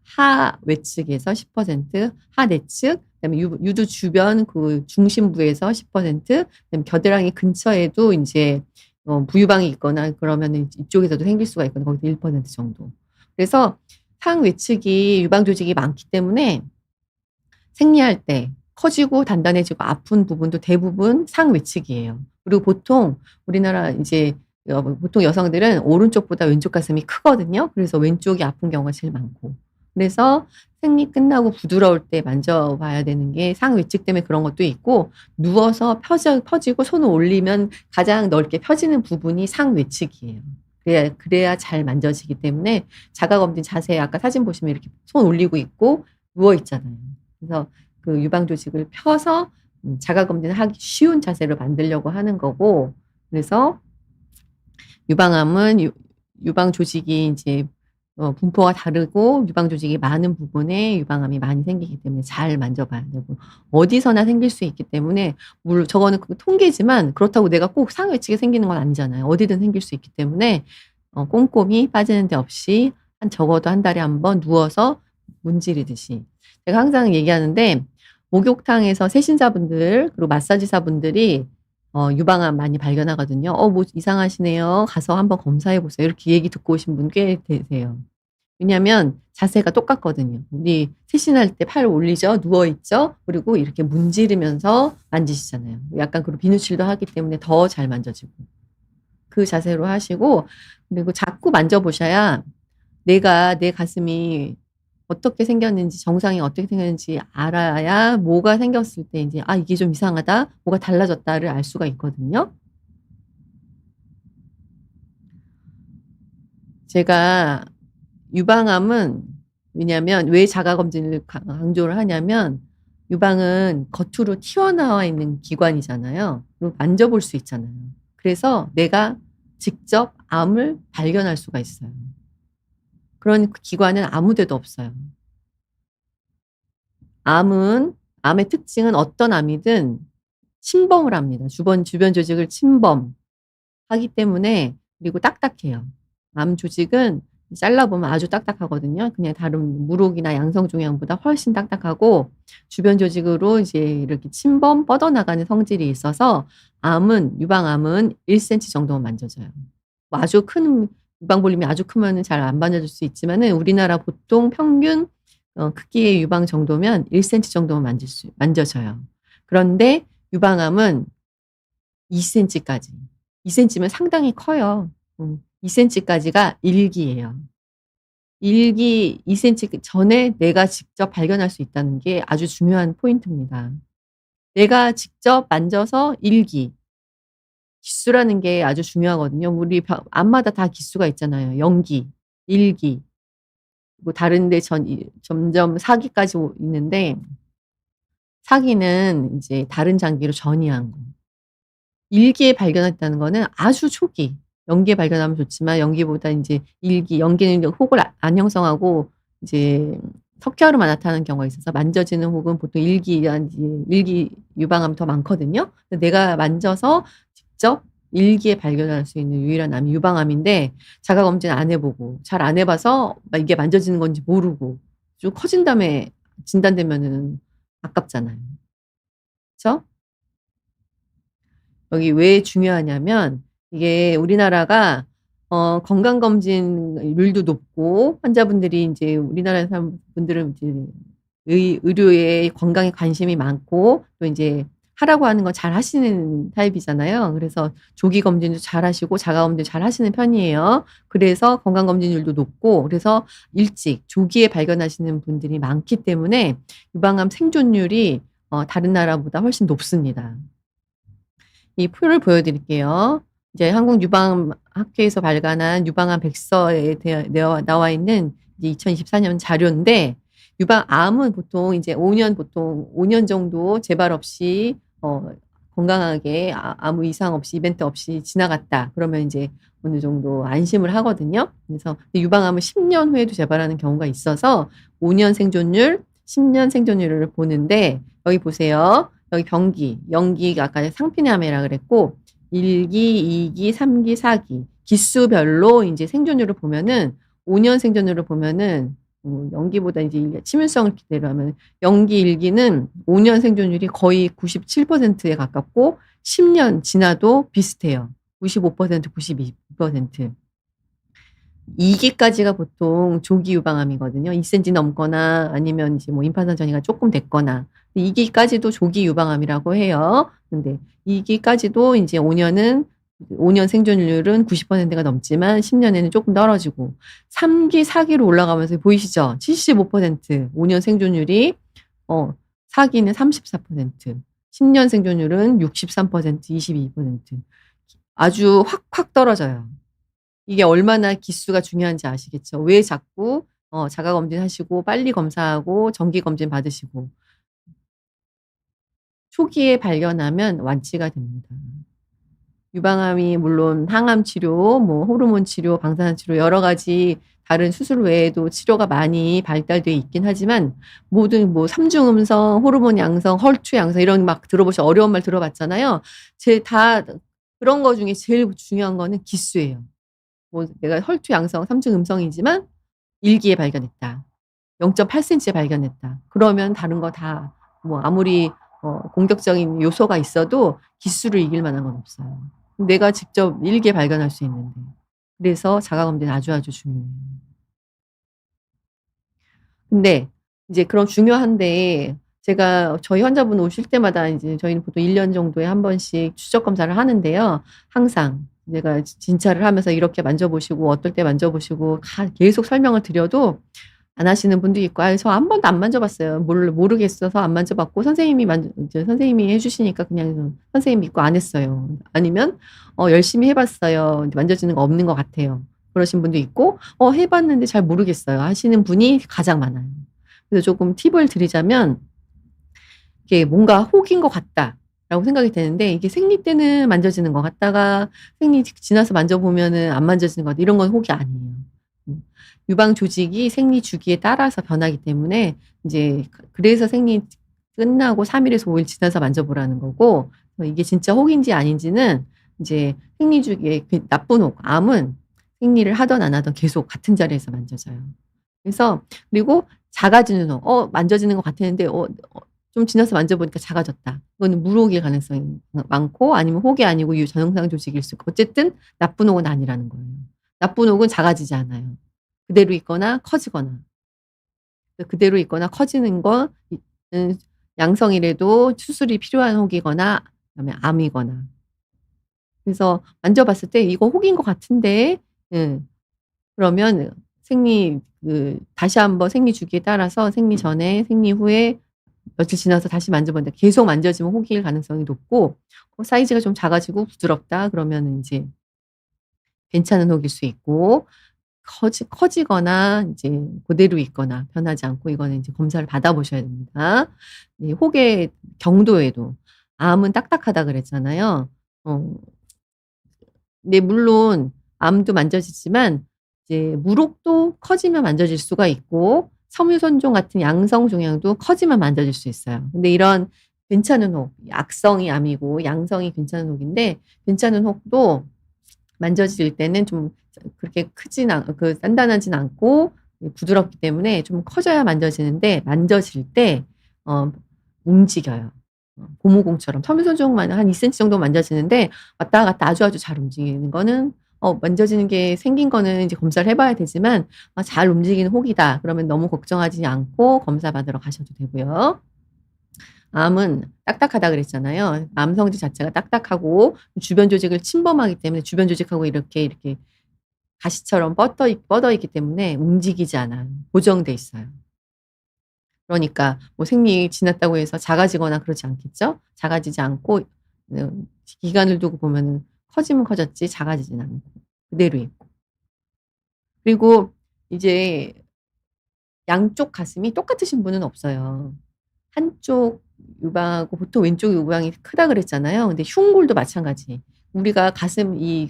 하외측에서 10% 하내측 그다음에 유두 주변 그 중심부에서 10% 그다음에 겨드랑이 근처에도 인제 부유방이 있거나 그러면은 이쪽에서도 생길 수가 있거든요. 거기서 1% 정도. 그래서 상외측이 유방 조직이 많기 때문에 생리할 때 커지고 단단해지고 아픈 부분도 대부분 상외측이에요. 그리고 보통 우리나라 이제 보통 여성들은 오른쪽보다 왼쪽 가슴이 크거든요. 그래서 왼쪽이 아픈 경우가 제일 많고. 그래서 생리 끝나고 부드러울 때 만져봐야 되는 게 상외측 때문에 그런 것도 있고 누워서 펴지고 손을 올리면 가장 넓게 펴지는 부분이 상외측이에요. 그래야 잘 만져지기 때문에 자가 검진 자세 아까 사진 보시면 이렇게 손 올리고 있고 누워 있잖아요. 그래서 그 유방 조직을 펴서 자가 검진을 하기 쉬운 자세로 만들려고 하는 거고 그래서 유방암은 유방 조직이 인제 분포가 다르고 유방 조직이 많은 부분에 유방암이 많이 생기기 때문에 잘 만져봐야 되고 어디서나 생길 수 있기 때문에 저거는 그 통계지만 그렇다고 내가 꼭 상외측에 생기는 건 아니잖아요. 어디든 생길 수 있기 때문에 꼼꼼히 빠지는 데 없이 적어도 한 달에 한 번 누워서 문지르듯이. 제가 항상 얘기하는데 목욕탕에서 세신사분들 그리고 마사지사분들이 유방암 많이 발견하거든요. 뭐 이상하시네요. 가서 한번 검사해 보세요." 이렇게 얘기 듣고 오신 분 꽤 되세요. 왜냐하면 자세가 똑같거든요. 우리 세신할 때 팔 올리죠. 누워 있죠. 그리고 이렇게 문지르면서 만지시잖아요. 약간 그리고 비누칠도 하기 때문에 더 잘 만져지고. 그 자세로 하시고 그리고 자꾸 만져보셔야 내가 내 가슴이 어떻게 생겼는지 정상이 어떻게 생겼는지 알아야 뭐가 생겼을 때 인제 '아 이게 좀 이상하다. 뭐가 달라졌다.'를 알 수가 있거든요. 제가 유방암은 왜냐면 왜 자가 검진을 강조를 하냐면 유방은 겉으로 튀어나와 있는 기관이잖아요. 그리고 만져볼 수 있잖아요. 그래서 내가 직접 암을 발견할 수가 있어요. 그런 기관은 아무 데도 없어요. 암의 특징은 어떤 암이든 침범을 합니다. 주변 조직을 침범하기 때문에 그리고 딱딱해요. 암 조직은 잘라보면 아주 딱딱하거든요. 그냥 다른 무록이나 양성종양보다 훨씬 딱딱하고 주변 조직으로 이제 이렇게 침범 뻗어나가는 성질이 있어서 유방암은 1cm 정도만 만져져요. 뭐 아주 큰 유방볼륨이 아주 크면은 잘 안 만져질 수 있지만은 우리나라 보통 평균 크기의 유방 정도면 1cm 정도만 만져져요. 그런데 유방암은 2cm까지. 2cm면 상당히 커요. 2cm까지가 일기예요. 일기 2cm 전에 내가 직접 발견할 수 있다는 게 아주 중요한 포인트입니다. 내가 직접 만져서 일기. 기수라는 게 아주 중요하거든요. 우리 암마다 다 기수가 있잖아요. 0기, 1기, 뭐 다른데 점점 4기까지 있는데 4기는 이제 다른 장기로 전이한 거. 1기에 발견했다는 거는 아주 초기. 0기에 발견하면 좋지만 0기보다 이제 1기, 0기는 혹을 안 형성하고 이제 석회화로만 나타나는 경우가 있어서 만져지는 혹은 보통 1기 유방암이 더 많거든요. 내가 만져서 직접 1기에 발견할 수 있는 유일한 암이 유방암인데 자가 검진 안 해보고 잘 안 해봐서 이게 만져지는 건지 모르고 좀 커진 다음에 진단되면은 아깝잖아요. 그렇죠? 여기 왜 중요하냐면 이게 우리나라가 건강검진률도 높고 환자분들이 이제 우리나라 사람분들은 이제 의료에 건강에 관심이 많고 또 이제 하라고 하는 건 잘 하시는 타입이잖아요. 그래서 조기 검진도 잘 하시고 자가 검진 잘 하시는 편이에요. 그래서 건강검진률도 높고 그래서 일찍 조기에 발견하시는 분들이 많기 때문에 유방암 생존율이 다른 나라보다 훨씬 높습니다. 이 표를 보여드릴게요. 이제 한국유방학회에서 발간한 유방암 백서에 나와 있는 2024년 자료인데 유방암은 보통 이제 5년 정도 재발 없이 건강하게 아무 이상 없이 이벤트 없이 지나갔다. 그러면 이제 어느 정도 안심을 하거든요. 그래서 유방암은 10년 후에도 재발하는 경우가 있어서 5년 생존율, 10년 생존율을 보는데 여기 보세요. 여기 병기, 0기가 아까 상피암이라 그랬고 1기, 2기, 3기, 4기 기수별로 이제 생존율을 보면은 5년 생존율을 보면은 0기보다 이제 치밀성을 기대로 하면 0기, 1기는 5년 생존율이 거의 97%에 가깝고 10년 지나도 비슷해요. 95%, 92%. 2기까지가 보통 조기 유방암이거든요. 2cm 넘거나 아니면 이제 뭐 임파선 전이가 조금 됐거나 2기까지도 조기 유방암이라고 해요. 근데 2기까지도 이제 5년 생존율은 90%가 넘지만 10년에는 조금 떨어지고 3기, 4기로 올라가면서 보이시죠? 75%, 5년 생존율이 4기는 34%, 10년 생존율은 63%, 22%. 아주 확 떨어져요. 이게 얼마나 기수가 중요한지 아시겠죠? 왜 자꾸 자가 검진하시고 빨리 검사하고 정기 검진 받으시고 초기에 발견하면 완치가 됩니다. 유방암이 물론 항암 치료, 뭐 호르몬 치료, 방사선 치료 여러 가지 다른 수술 외에도 치료가 많이 발달돼 있긴 하지만 모든 뭐 삼중 음성, 호르몬 양성, 헐투 양성 이런 막 어려운 말 들어봤잖아요. 다 그런 거 중에 제일 중요한 거는 기수예요. 뭐 내가 헐투 양성, 삼중 음성이지만 1기에 발견했다. 0.8cm에 발견했다. 그러면 다른 거 다 뭐 아무리 공격적인 요소가 있어도 기수를 이길 만한 건 없어요. 내가 직접 1기에 발견할 수 있는데. 그래서 자가검진은 아주 중요해요. 근데 이제 그럼 중요한데 제가 저희 환자분 오실 때마다 이제 저희는 보통 1년 정도에 한 번씩 추적 검사를 하는데요. 항상 제가 진찰을 하면서 이렇게 만져보시고 어떨 때 만져보시고 계속 설명을 드려도 안 하시는 분도 있고 저 한 번도 안 만져봤어요. 모르겠어서 안 만져봤고 선생님이 해주시니까 그냥 선생님 믿고 안 했어요. 아니면 열심히 해봤어요. 만져지는 거 없는 것 같아요. 그러신 분도 있고 해 봤는데 잘 모르겠어요 하시는 분이 가장 많아요. 그래서 조금 팁을 드리자면 이게 뭔가 혹인 것 같다라고 생각이 되는데 이게 생리 때는 만져지는 것 같다가 생리 지나서 만져보면은 안 만져지는 것 같다. 이런 건 혹이 아니에요. 음. 유방 조직이 생리 주기에 따라서 변하기 때문에 인제 그래서 생리 끝나고 3 일에서 5일 지나서 만져보라는 거고 이게 진짜 혹인지 아닌지는 인제 생리 주기에 그 나쁜 혹, 암은 생리를 하든 안 하든 계속 같은 자리에서 만져져요. 그래서 그리고 작아지는 혹, 만져지는 것 같았는데 좀 지나서 만져보니까 작아졌다. 그거는 물혹일 가능성이 많고 아니면 혹이 아니고 유전형상 조직일 수 있고 어쨌든 나쁜 혹은 아니라는 거예요. 나쁜 혹은 작아지지 않아요. 그대로 있거나 커지거나. 그대로 있거나 커지는 건 양성이라도 수술이 필요한 혹이거나 그다음에 암이거나. 그래서 만져봤을 때 '이거 혹인 것 같은데.' 예. 그러면 다시 한번 생리 주기에 따라서 생리 전에 생리 후에 며칠 지나서 다시 만져봤는데 계속 만져지면 혹일 가능성이 높고 사이즈가 좀 작아지고 부드럽다 그러면은 인제 괜찮은 혹일 수 있고 커지거나 인제 고대로 있거나 변하지 않고 이거는 인제 검사를 받아 보셔야 됩니다. 이 혹의 경도에도 암은 딱딱하다 그랬잖아요. 어 네 물론 암도 만져지지만 이제 물혹도 커지면 만져질 수가 있고 섬유선종 같은 양성 종양도 커지면 만져질 수 있어요. 근데 이런 괜찮은 혹, 악성이 암이고 양성이 괜찮은 혹인데 괜찮은 혹도 만져질 때는 좀 그렇게 크진 단단하진 않고 부드럽기 때문에 좀 커져야 만져지는데 만져질 때 어 움직여요. 고무공처럼 섬유선종만 한 2 센티 정도 만져지는데 왔다 갔다 아주 잘 움직이는 거는 만져지는 게 생긴 거는 이제 검사를 해 봐야 되지만 잘 움직이는 혹이다. 그러면 너무 걱정하지 않고 검사 받으러 가셔도 되고요. 암은 딱딱하다 그랬잖아요. 암 성질 자체가 딱딱하고 주변 조직을 침범하기 때문에 주변 조직하고 이렇게 가시처럼 뻗어 있기 때문에 움직이지 않아요. 고정돼 있어요. 그러니까 뭐 생리 지났다고 해서 작아지거나 그러지 않겠죠? 작아지지 않고 기간을 두고 보면은 커지면 커졌지 작아지진 않고 그대로 있고. 그리고 이제 양쪽 가슴이 똑같으신 분은 없어요. 한쪽 유방하고 보통 왼쪽 유방이 크다 그랬잖아요. 근데 흉골도 마찬가지. 우리가 가슴 이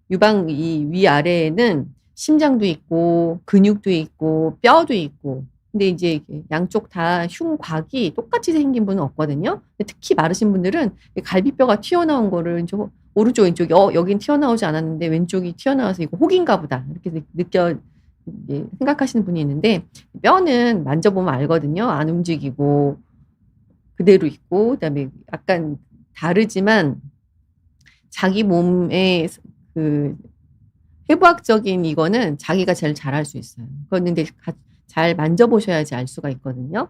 유방 이 위아래에는 심장도 있고 근육도 있고 뼈도 있고 근데 이제 이게 양쪽 다 흉곽이 똑같이 생긴 분은 없거든요. 근데 특히 마르신 분들은 이 갈비뼈가 튀어나온 거를 인제 오른쪽 왼쪽이 여긴 튀어나오지 않았는데 왼쪽이 튀어나와서 '이거 혹인가 보다.' 이렇게 이제 생각하시는 분이 있는데 뼈는 만져보면 알거든요. 안 움직이고 그대로 있고 그다음에 약간 다르지만 자기 몸의 그 해부학적인 이거는 자기가 제일 잘할 수 있어요. 그거는 근데 잘 만져보셔야지 알 수가 있거든요.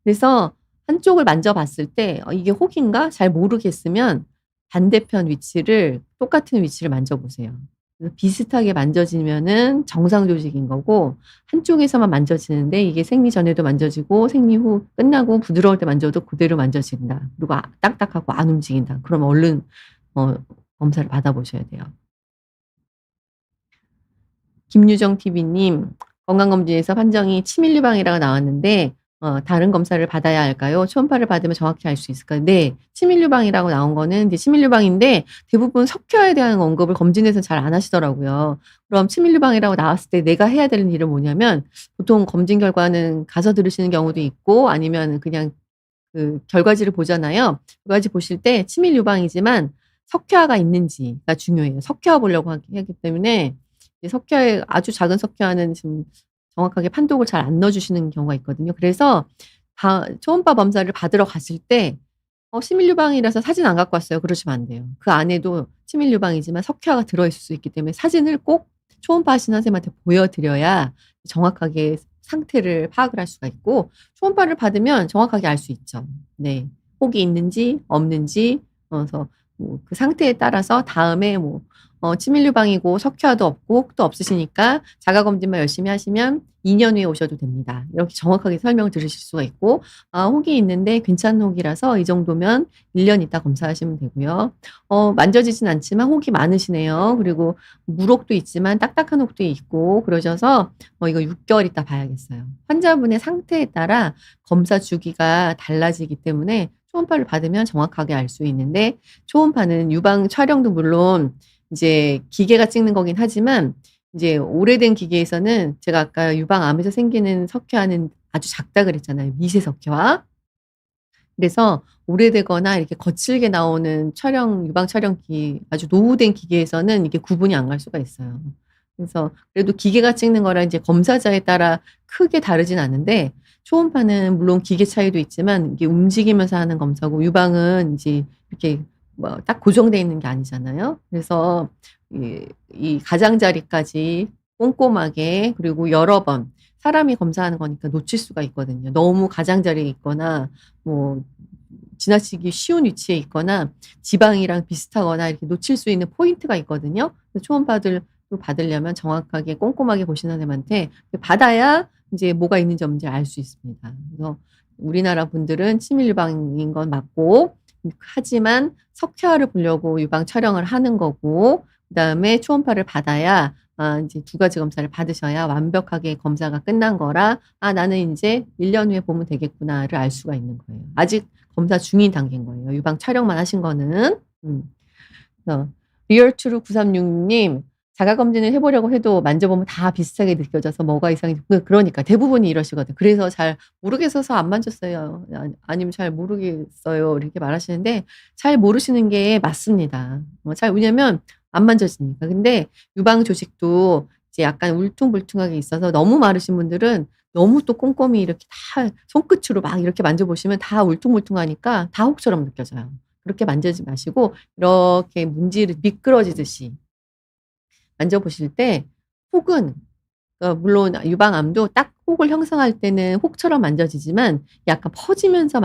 그래서 한쪽을 만져봤을 때 이게 혹인가 잘 모르겠으면 반대편 위치를 똑같은 위치를 만져보세요. 그래서 비슷하게 만져지면은 정상 조직인 거고 한쪽에서만 만져지는데 이게 생리 전에도 만져지고 생리 후 끝나고 부드러울 때 만져도 그대로 만져진다. 그리고 딱딱하고 안 움직인다. 그러면 얼른 어 검사를 받아 보셔야 돼요. 김유정 TV님, 건강검진에서 판정이 치밀유방이라고 나왔는데 다른 검사를 받아야 할까요? 초음파를 받으면 정확히 알 수 있을까요? 네. 치밀유방이라고 나온 거는 이제 치밀유방인데 대부분 석회화에 대한 언급을 검진에서 잘 안 하시더라고요. 그럼 치밀유방이라고 나왔을 때 내가 해야 되는 일은 뭐냐면 보통 검진 결과는 가서 들으시는 경우도 있고 아니면 그냥 그 결과지를 보잖아요. 결과지 보실 때 치밀 유방이지만 석회화가 있는지가 중요해요. 석회화 보려고 하기 때문에 이 석회화에 아주 작은 석회화는 지금 정확하게 판독을 잘 안 넣어 주시는 경우가 있거든요. 그래서 초음파 검사를 받으러 갔을 때 치밀 유방이라서 사진 안 갖고 왔어요." 그러시면 안 돼요. 그 안에도 치밀 유방이지만 석회화가 들어 있을 수 있기 때문에 사진을 꼭 초음파 하시는 선생님한테 보여 드려야 정확하게 상태를 파악을 할 수가 있고 초음파를 받으면 정확하게 알 수 있죠. 네. 혹이 있는지 없는지 그래서 뭐 그 상태에 따라서 다음에 뭐 치밀 유방이고 석회화도 없고 혹도 없으시니까 자가 검진만 열심히 하시면 2년 후에 오셔도 됩니다. 이렇게 정확하게 설명을 들으실 수가 있고 혹이 있는데 괜찮은 혹이라서 이 정도면 1년 있다 검사하시면 되고요. 만져지진 않지만 혹이 많으시네요. 그리고 물혹도 있지만 딱딱한 혹도 있고 그러셔서 이거 6 개월 있다 봐야겠어요. 환자분의 상태에 따라 검사 주기가 달라지기 때문에 초음파를 받으면 정확하게 알 수 있는데 초음파는 유방 촬영도 물론 이제 기계가 찍는 거긴 하지만 이제 오래된 기계에서는 제가 아까 유방암에서 생기는 석회화는 아주 작다 그랬잖아요, 미세 석회화. 그래서 오래되거나 이렇게 거칠게 나오는 유방 촬영기 아주 노후된 기계에서는 이게 구분이 안 갈 수가 있어요. 그래서 그래도 기계가 찍는 거랑 이제 검사자에 따라 크게 다르진 않은데 초음파는 물론 기계 차이도 있지만 이게 움직이면서 하는 검사고 유방은 이제 이렇게 뭐 딱 고정돼 있는 게 아니잖아요. 그래서 이 가장자리까지 꼼꼼하게 그리고 여러 번 사람이 검사하는 거니까 놓칠 수가 있거든요. 너무 가장자리에 있거나 뭐 지나치기 쉬운 위치에 있거나 지방이랑 비슷하거나 이렇게 놓칠 수 있는 포인트가 있거든요. 그래서 초음파를 또 받으려면 정확하게 꼼꼼하게 보시는 사람한테 받아야 인제 뭐가 있는지 없는지 알 수 있습니다. 그래서 우리나라 분들은 치밀 유방인 건 맞고 하지만 석회화를 보려고 유방 촬영을 하는 거고 그다음에 초음파를 받아야 인제 두 가지 검사를 받으셔야 완벽하게 검사가 끝난 거라 '아 나는 인제 1년 후에 보면 되겠구나.'를 알 수가 있는 거예요. 아직 검사 중인 단계인 거예요, 유방 촬영만 하신 거는. 그래서 리얼트루 936 님 자가 검진을 해 보려고 해도 만져보면 다 비슷하게 느껴져서 뭐가 이상한지 그러니까 대부분이 이러시거든요. 그래서 "잘 모르겠어서 안 만졌어요." 아니면 "잘 모르겠어요." 이렇게 말하시는데 잘 모르시는 게 맞습니다. 왜냐면 안 만져지니까. 근데 유방 조직도 이제 약간 울퉁불퉁하게 있어서 너무 마르신 분들은 너무 또 꼼꼼히 이렇게 다 손끝으로 막 이렇게 만져보시면 다 울퉁불퉁하니까 다 혹처럼 느껴져요. 그렇게 만지지 마시고 이렇게 미끄러지듯이 만져보실 때 혹은 물론 유방암도 딱 혹을 형성할 때는 혹처럼 만져지지만 약간 퍼지면서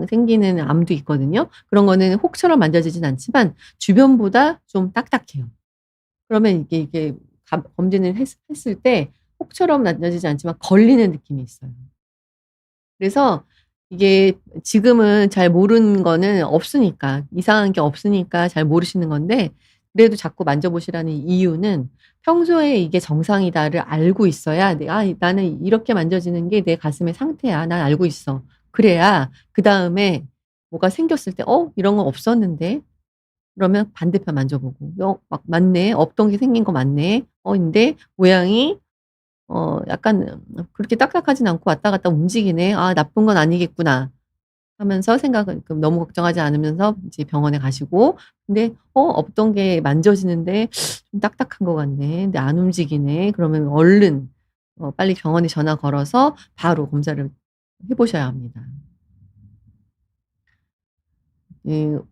생기는 암도 있거든요. 그런 거는 혹처럼 만져지진 않지만 주변보다 좀 딱딱해요. 그러면 이게 검진을 했을 때 혹처럼 만져지지 않지만 걸리는 느낌이 있어요. 그래서 이게 지금은 잘 모르는 거는 없으니까 이상한 게 없으니까 잘 모르시는 건데 그래도 자꾸 만져보시라는 이유는 평소에 이게 정상이다를 알고 있어야 '아 나는 이렇게 만져지는 게 내 가슴의 상태야. 난 알고 있어.' 그래야 그다음에 뭐가 생겼을 때 '어 이런 거 없었는데.' 그러면 반대편 만져보고 막 맞네. 없던 게 생긴 거 맞네. 근데 모양이 약간 그렇게 딱딱하진 않고 왔다 갔다 움직이네. '아 나쁜 건 아니겠구나.' 하면서 생각을 너무 걱정하지 않으면서 이제 병원에 가시고 근데 없던 게 만져지는데 '좀 딱딱한 것 같네. 근데 안 움직이네.' 그러면 얼른 빨리 병원에 전화 걸어서 바로 검사를 해 보셔야 합니다.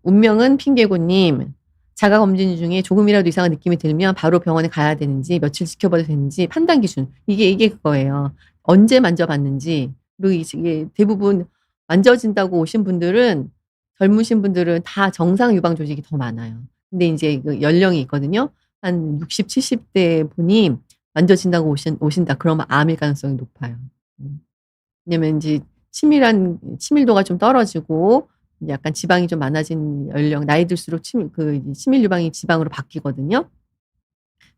운명은 핑계고 님. 자가 검진 중에 조금이라도 이상한 느낌이 들면 바로 병원에 가야 되는지 며칠 지켜봐도 되는지 판단 기준 이게 그거예요. 언제 만져봤는지 그리고 이게 대부분 만져진다고 오신 분들은 젊으신 분들은 다 정상 유방 조직이 더 많아요. 근데 인제 그 연령이 있거든요. 한 60-70대 분이 만져진다고 오신다 그러면 암일 가능성이 높아요. 음. 왜냐면 인제 치밀도가 좀 떨어지고 약간 지방이 좀 많아진 나이 들수록 치밀 유방이 지방으로 바뀌거든요.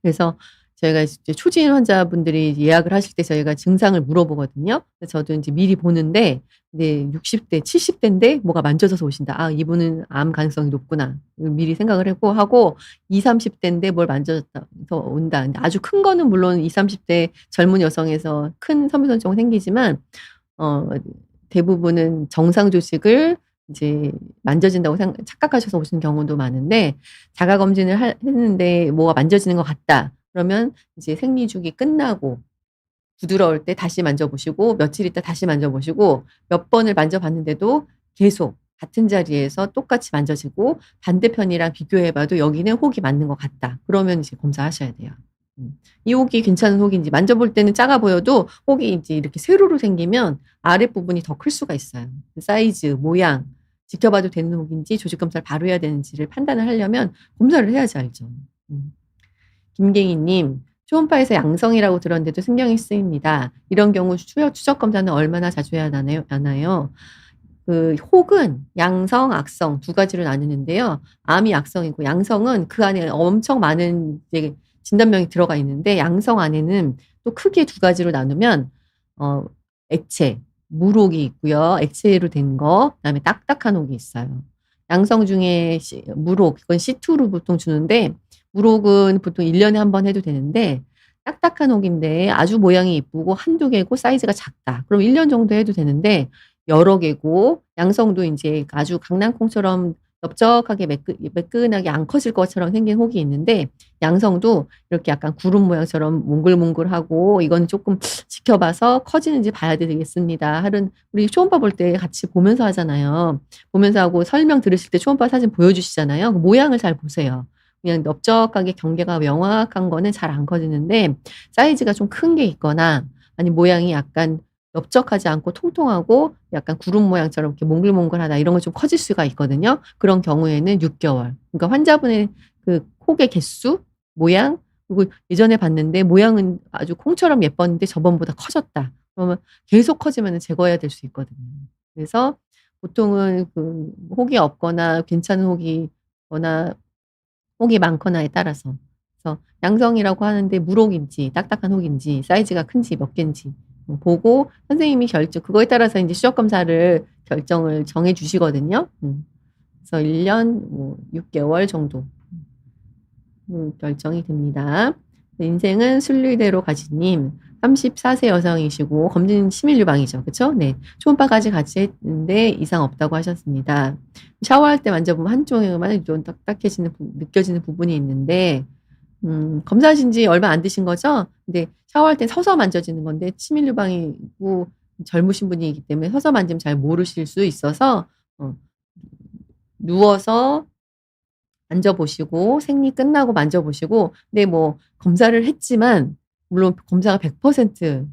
그래서 저희가 이제 초진 환자분들이 예약을 하실 때 저희가 증상을 물어보거든요. 그래서 저도 인제 미리 보는데 근데 60 대, 70 대인데 뭐가 만져져서 오신다. '아 이분은 암 가능성이 높구나.' 미리 생각을 하고 20-30 대인데 뭘 만져서 온다. 근데 아주 큰 거는 물론 20-30대 젊은 여성에서 큰 섬유선증은 생기지만 어 대부분은 정상 조직을 이제 만져진다고 착각하셔서 오시는 경우도 많은데 자가 검진을 했는데 뭐가 만져지는 것 같다. 그러면 이제 생리 주기 끝나고 부드러울 때 다시 만져보시고 며칠 있다 다시 만져보시고 몇 번을 만져봤는데도 계속 같은 자리에서 똑같이 만져지고 반대편이랑 비교해 봐도 여기는 혹이 맞는 것 같다. 그러면 이제 검사하셔야 돼요. 이 혹이 괜찮은 혹인지 만져볼 때는 작아 보여도 혹이 이제 이렇게 세로로 생기면 아랫부분이 더 클 수가 있어요. 그 사이즈, 모양 지켜봐도 되는 혹인지 조직 검사를 바로 해야 되는지를 판단을 하려면 검사를 해야지 알죠. 김갱희 님. 초음파에서 양성이라고 들었는데도 신경이 쓰입니다. 이런 경우 추적 검사는 얼마나 자주 해야 하나요? 혹은 양성, 악성 두 가지로 나누는데요. 암이 악성이고 양성은 그 안에 엄청 많은 이제 진단명이 들어가 있는데 양성 안에는 또 크게 두 가지로 나누면 액체, 물혹이 있고요. 액체로 된 거, 그다음에 딱딱한 혹이 있어요. 양성 중에 물혹, 이건 C2로 보통 주는데 물혹은 보통 1년에 한 번 해도 되는데 딱딱한 혹인데 아주 모양이 이쁘고 한두 개고 사이즈가 작다. 그럼 1년 정도 해도 되는데 여러 개고 양성도 이제 아주 강낭콩처럼 넓적하게 매끈하게 안 커질 것처럼 생긴 혹이 있는데 양성도 이렇게 약간 구름 모양처럼 몽글몽글하고 이건 조금 지켜봐서 커지는지 봐야 되겠습니다. 우리 초음파 볼 때 같이 보면서 하잖아요. 보면서 하고 설명 들으실 때 초음파 사진 보여주시잖아요. 그 모양을 잘 보세요. 그냥 넓적하게 경계가 명확한 거는 잘 안 커지는데 사이즈가 좀 큰 게 있거나 아니 모양이 약간 넓적하지 않고 통통하고 약간 구름 모양처럼 이렇게 몽글몽글하다 이런 거 좀 커질 수가 있거든요. 그런 경우에는 6개월. 그러니까 환자분의 그 혹의 개수, 모양 그리고 예전에 봤는데 모양은 아주 콩처럼 예뻤는데 저번보다 커졌다. 그러면 계속 커지면 제거해야 될 수 있거든요. 그래서 보통은 혹이 없거나 괜찮은 혹이 많거나에 따라서. 그래서 양성이라고 하는데 물혹인지 딱딱한 혹인지 사이즈가 큰지 몇 개인지 보고 선생님이 그거에 따라서 이제 추적 검사를 결정을 정해 주시거든요. 그래서 1년 6개월 정도 결정이 됩니다. 인생은 순리대로 가지님 34세 여성이시고 검진 치밀 유방이죠. 그쵸? 네. 초음파까지 같이 했는데 이상 없다고 하셨습니다. 샤워할 때 만져보면 한쪽에만 좀 느껴지는 부분이 있는데 검사하신 지 얼마 안 되신 거죠? 근데 샤워할 때 서서 만져지는 건데 치밀 유방이고 젊으신 분이기 때문에 서서 만지면 잘 모르실 수 있어서 누워서 만져보시고 생리 끝나고 만져보시고 근데 뭐 검사를 했지만 물론 검사가 100%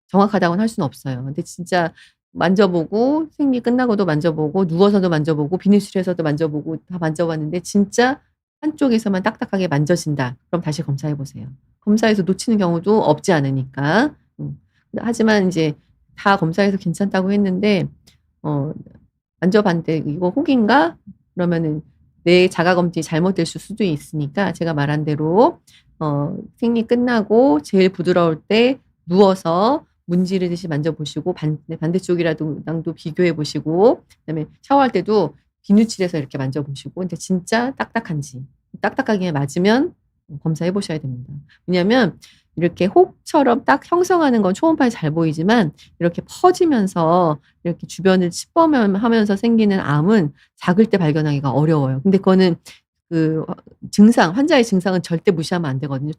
정확하다고는 할 수는 없어요. 근데 진짜 만져보고 생리 끝나고도 만져보고 누워서도 만져보고 비닐실에서도 만져보고 다 만져봤는데 진짜 한쪽에서만 딱딱하게 만져진다. 그럼 다시 검사해 보세요. 검사해서 놓치는 경우도 없지 않으니까. 하지만 이제 다 검사해서 괜찮다고 했는데 만져봤는데 이거 혹인가? 그러면은 내 자가 검진이 잘못될 수도 있으니까 제가 말한 대로 생리 끝나고 제일 부드러울 때 누워서 문지르듯이 만져보시고 반대쪽이랑도 비교해 보시고 그다음에 샤워할 때도 비누칠해서 이렇게 만져보시고 근데 진짜 딱딱한지 딱딱하게 맞으면 검사해 보셔야 됩니다. 왜냐하면 이렇게 혹처럼 딱 형성하는 건 초음파에 잘 보이지만 이렇게 퍼지면서 이렇게 주변을 침범하면서 생기는 암은 작을 때 발견하기가 어려워요. 근데 그거는 환자의 증상은 절대 무시하면 안 되거든요.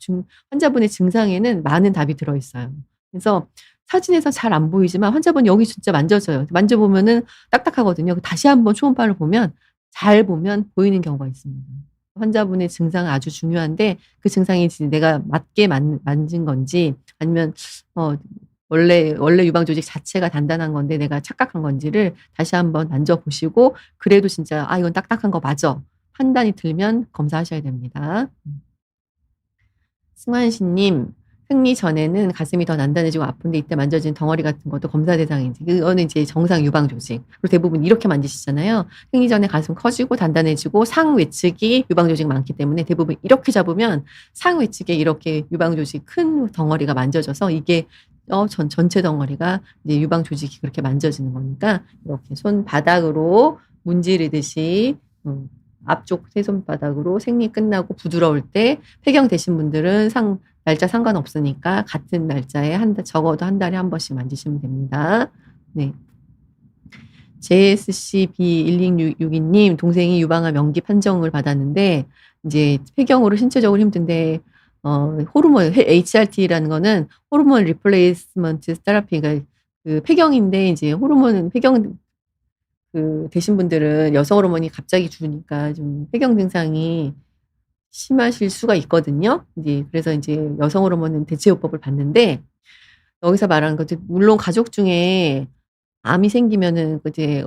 환자분의 증상에는 많은 답이 들어있어요. 그래서 사진에서 잘 안 보이지만 환자분 여기 진짜 만져져요. 만져보면은 딱딱하거든요. 다시 한번 초음파를 보면 잘 보면 보이는 경우가 있습니다. 환자분의 증상은 아주 중요한데 그 증상이 내가 맞게 만진 건지 아니면 원래 유방 조직 자체가 단단한 건데 내가 착각한 건지를 다시 한번 만져보시고 그래도 진짜 이건 딱딱한 거 맞아. 판단이 들면 검사하셔야 됩니다. 승환씨님, 생리 전에는 가슴이 더 단단해지고 아픈데 이때 만져진 덩어리 같은 것도 검사 대상인지 그거는 이제 정상 유방 조직. 그리고 대부분 이렇게 만지시잖아요. 생리 전에 가슴 커지고 단단해지고 상외측이 유방 조직 많기 때문에 대부분 이렇게 잡으면 상외측에 이렇게 유방 조직 큰 덩어리가 만져져서 이게 전체 덩어리가 이제 유방 조직이 그렇게 만져지는 거니까 이렇게 손바닥으로 문지르듯이 앞쪽 세 손바닥으로 생리 끝나고 부드러울 때 폐경 되신 분들은 날짜 상관없으니까 같은 날짜에 적어도 한 달에 한 번씩 만지시면 됩니다. 네. JSCB10662님 동생이 유방암 연기 판정을 받았는데 이제 폐경으로 신체적으로 힘든데 호르몬 HRT라는 거는 호르몬 리플레이스먼트 테라피가 폐경인데 이제 폐경 되신 분들은 여성 호르몬이 갑자기 주니까 좀 폐경 증상이 심하실 수가 있거든요. 그래서 이제 여성 호르몬은 대체요법을 받는데 여기서 말하는 것도 물론 가족 중에 암이 생기면은 이제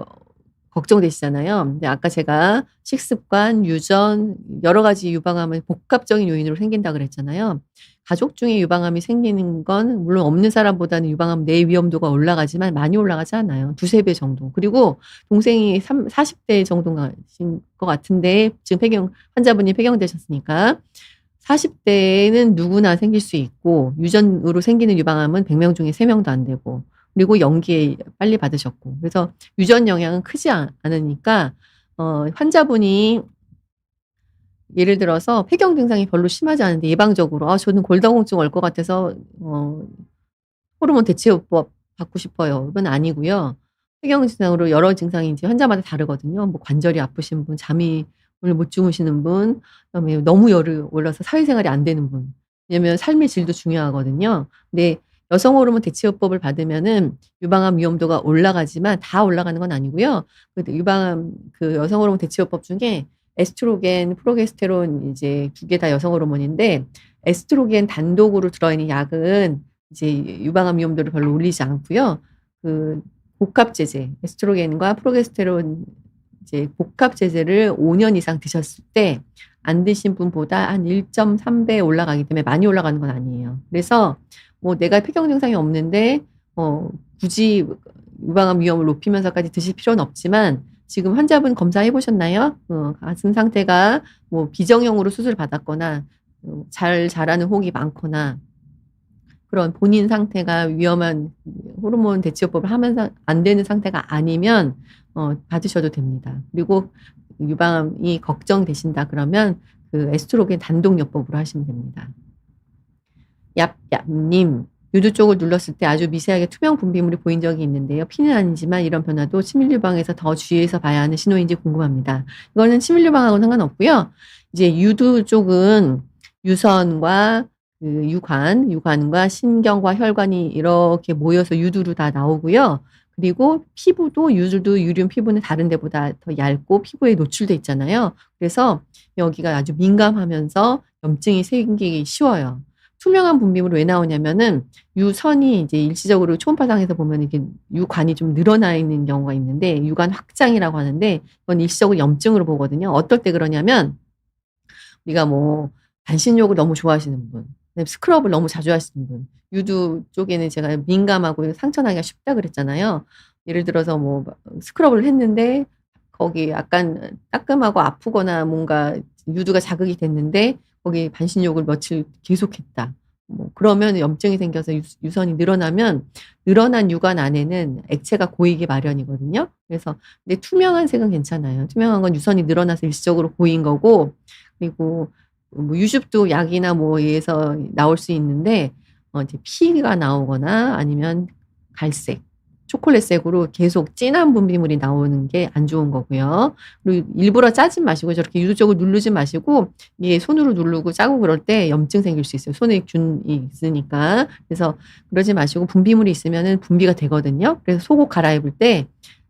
걱정되시잖아요. 근데 아까 제가 식습관, 유전 여러 가지 유방암은 복합적인 요인으로 생긴다 그랬잖아요. 가족 중에 유방암이 생기는 건 물론 없는 사람보다는 유방암 내 위험도가 올라가지만 많이 올라가지 않아요. 2-3배 정도. 그리고 동생이 40대 정도가 신 것 같은데 지금 환자분이 폐경되셨으니까 40 대에는 누구나 생길 수 있고 유전으로 생기는 유방암은 100명 중에 3 명도 안 되고 그리고 연기에 빨리 받으셨고 그래서 유전 영향은 크지 않으니까 환자분이 예를 들어서 폐경 증상이 별로 심하지 않은데 예방적으로 '아 저는 골다공증 올 것 같아서 호르몬 대체요법 받고 싶어요.' 이건 아니고요. 폐경 증상으로 여러 증상이 이제 환자마다 다르거든요. 뭐 관절이 아프신 분, 잠을 못 주무시는 분, 그다음에 너무 열이 올라서 사회생활이 안 되는 분. 왜냐면 삶의 질도 중요하거든요. 근데 여성 호르몬 대체요법을 받으면은 유방암 위험도가 올라가지만 다 올라가는 건 아니고요. 유방암 여성 호르몬 대체요법 중에 에스트로겐, 프로게스테론 이제 2개 다 여성 호르몬인데 에스트로겐 단독으로 들어있는 약은 이제 유방암 위험도를 별로 올리지 않고요. 그 복합 제제, 에스트로겐과 프로게스테론 이제 복합 제제를 5년 이상 드셨을 때 안 드신 분보다 한 1.3배 올라가기 때문에 많이 올라가는 건 아니에요. 그래서 뭐 내가 폐경 증상이 없는데 굳이 유방암 위험을 높이면서까지 드실 필요는 없지만 지금 환자분 검사해 보셨나요? 가슴 상태가 뭐 비정형으로 수술을 받았거나 잘 자라는 혹이 많거나 그런 본인 상태가 위험한 호르몬 대체요법을 하면서 안 되는 상태가 아니면 받으셔도 됩니다. 그리고 유방암이 걱정되신다 그러면 에스트로겐 단독요법으로 하시면 됩니다. 얍얍님, 유두 쪽을 눌렀을 때 아주 미세하게 투명 분비물이 보인 적이 있는데요. 피는 아니지만 이런 변화도 치밀 유방에서 더 주의해서 봐야 하는 신호인지 궁금합니다. 이거는 치밀 유방하고는 상관없고요. 이제 유두 쪽은 유선과 유관과 신경과 혈관이 이렇게 모여서 유두로 다 나오고요. 그리고 피부도 유륜 피부는 다른 데보다 더 얇고 피부에 노출돼 있잖아요. 그래서 여기가 아주 민감하면서 염증이 생기기 쉬워요. 투명한 분비물이 왜 나오냐면은 유선이 이제 일시적으로 초음파상에서 보면 이렇게 유관이 좀 늘어나 있는 경우가 있는데 유관 확장이라고 하는데 그건 일시적으로 염증으로 보거든요. 어떨 때 그러냐면 우리가 뭐 반신욕을 너무 좋아하시는 분, 그다음에 스크럽을 너무 자주 하시는 분, 유두 쪽에는 제가 민감하고 상처 나기가 쉽다 그랬잖아요. 예를 들어서 뭐 스크럽을 했는데 거기 약간 따끔하고 아프거나 뭔가 유두가 자극이 됐는데 거기 반신욕을 며칠 계속했다. 뭐 그러면 염증이 생겨서 유선이 늘어나면 늘어난 유관 안에는 액체가 고이기 마련이거든요. 그래서 근데 투명한 색은 괜찮아요. 투명한 건 유선이 늘어나서 일시적으로 고인 거고 그리고 뭐 유습도 약이나 뭐에서 나올 수 있는데 이제 피가 나오거나 아니면 갈색, 초콜릿색으로 계속 진한 분비물이 나오는 게 안 좋은 거고요. 그리고 일부러 짜지 마시고 저렇게 유도적으로 누르지 마시고 이게 손으로 누르고 짜고 그럴 때 염증 생길 수 있어요. 손에 균이 있으니까. 그래서 그러지 마시고 분비물이 있으면은 분비가 되거든요. 그래서 속옷 갈아입을 때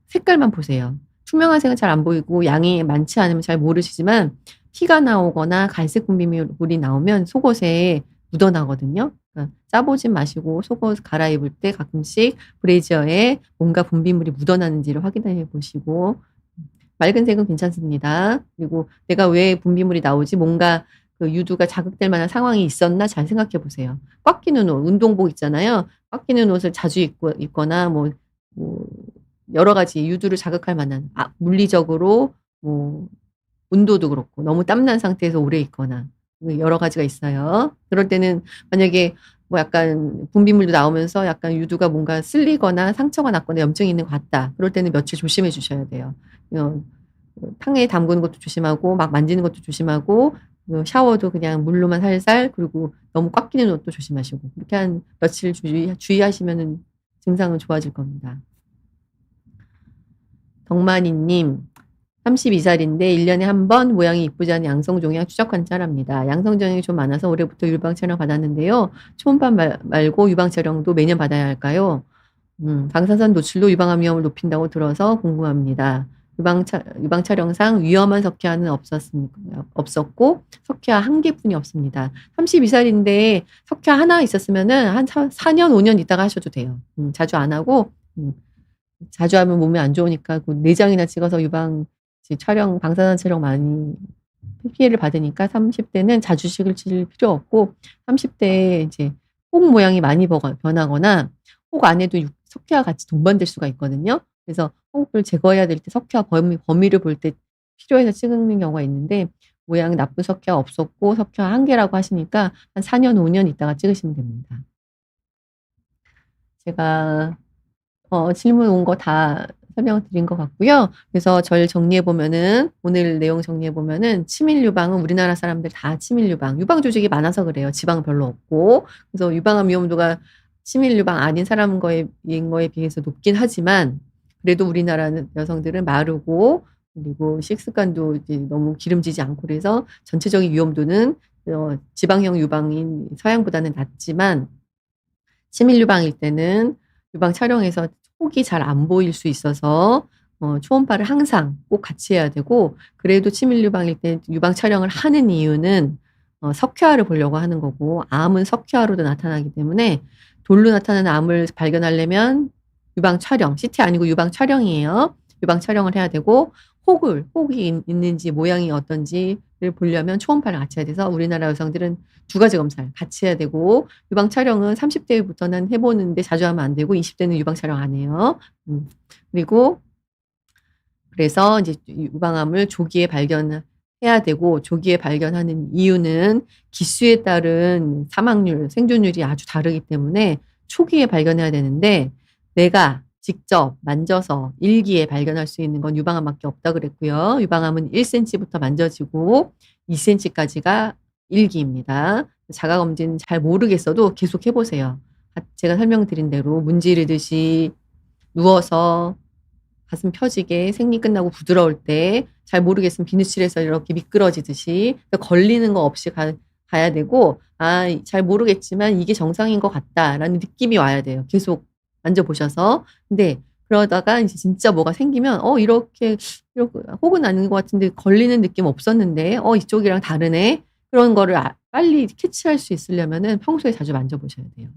색깔만 보세요. 투명한 색은 잘 안 보이고 양이 많지 않으면 잘 모르시지만 피가 나오거나 갈색 분비물이 나오면 속옷에 묻어나거든요. 그러니까 짜보지 마시고 속옷 갈아입을 때 가끔씩 브래지어에 뭔가 분비물이 묻어나는지를 확인해 보시고 맑은 색은 괜찮습니다. 그리고 '내가 왜 분비물이 나오지? 뭔가 유두가 자극될 만한 상황이 있었나?' 잘 생각해 보세요. 꽉 끼는 옷, 운동복 있잖아요. 꽉 끼는 옷을 자주 입거나 뭐 여러 가지 유두를 자극할 만한 물리적으로 뭐 온도도 그렇고 너무 땀난 상태에서 오래 있거나 여러 가지가 있어요. 그럴 때는 만약에 뭐 약간 분비물도 나오면서 약간 유두가 뭔가 쓸리거나 상처가 났거나 염증이 있는 것 같다. 그럴 때는 며칠 조심해 주셔야 돼요. 어 탕에 담그는 것도 조심하고 막 만지는 것도 조심하고 샤워도 그냥 물로만 살살 그리고 너무 꽉 끼는 옷도 조심하시고 그렇게 한 며칠 주의하시면은 증상은 좋아질 겁니다. 덕만이 님. 32살인데 1 년에 한 번 모양이 이쁘지 않은 양성 종양 추적 관찰합니다. 양성 종양이 좀 많아서 올해부터 유방 촬영 받았는데요. 초음파 말고 유방 촬영도 매년 받아야 할까요? 방사선 노출도 유방암 위험을 높인다고 들어서 궁금합니다. 유방 촬영상 위험한 석회화는 없었고 석회화 한 개뿐이 없습니다. 32살인데 석회화 하나 있었으면은 한 4년 5년 있다가 하셔도 돼요. 자주 안 하고 자주 하면 몸에 안 좋으니까 그 내장이나 찍어서 유방 촬영 방사선 촬영 많이 피해를 받으니까 30 대는 자주식을 칠 필요 없고 30 대에 이제 혹 모양이 많이 변하거나 혹 안에도 석회와 같이 동반될 수가 있거든요. 그래서 혹을 제거해야 될 때 석회와 범위를 볼 때 필요해서 찍는 경우가 있는데 모양 나쁜 석회가 없었고 석회가 1 개라고 하시니까 한 4 년, 5년 있다가 찍으시면 됩니다. 제가 질문 온 거 다 설명을 드린 것 같고요. 그래서 저를 정리해 보면은 오늘 내용 정리해 보면은 치밀 유방은 우리나라 사람들 다 치밀 유방, 유방 조직이 많아서 그래요. 지방 별로 없고. 그래서 유방암 위험도가 치밀 유방 아닌 인 거에 비해서 높긴 하지만 그래도 우리나라는 여성들은 마르고 그리고 식습관도 이제 너무 기름지지 않고 그래서 전체적인 위험도는 지방형 유방인 서양보다는 낮지만 치밀 유방일 때는 유방 촬영에서 혹이 잘 안 보일 수 있어서 초음파를 항상 꼭 같이 해야 되고 그래도 치밀 유방일 때 유방 촬영을 하는 이유는 석회화를 보려고 하는 거고 암은 석회화로도 나타나기 때문에 돌로 나타나는 암을 발견하려면 유방 촬영, CT 아니고 유방 촬영이에요. 유방 촬영을 해야 되고 혹이 있는지 모양이 어떤지를 보려면 초음파를 같이 해야 돼서 우리나라 여성들은 2 가지 검사를 같이 해야 되고 유방 촬영은 30 대부터는 해 보는데 자주 하면 안 되고 20 대는 유방 촬영 안 해요. 그리고 그래서 이제 유방암을 조기에 발견해야 되고 조기에 발견하는 이유는 기수에 따른 사망률, 생존율이 아주 다르기 때문에 초기에 발견해야 되는데 내가 직접 만져서 일기에 발견할 수 있는 건 유방암밖에 없다 그랬고요. 유방암은 1cm부터 만져지고 2cm까지가 일기입니다. 자가 검진 잘 모르겠어도 계속 해 보세요. 제가 설명드린 대로 문지르듯이 누워서 가슴 펴지게 생리 끝나고 부드러울 때 잘 모르겠으면 비누칠해서 이렇게 미끄러지듯이 걸리는 거 없이 가야 되고 '아 잘 모르겠지만 이게 정상인 것 같다.'라는 느낌이 와야 돼요, 계속 만져보셔서. 근데 그러다가 이제 진짜 뭐가 생기면 이렇게 혹은 아닌 것 같은데 걸리는 느낌 없었는데 이쪽이랑 다르네. 그런 거를 빨리 캐치할 수 있으려면은 평소에 자주 만져보셔야 돼요.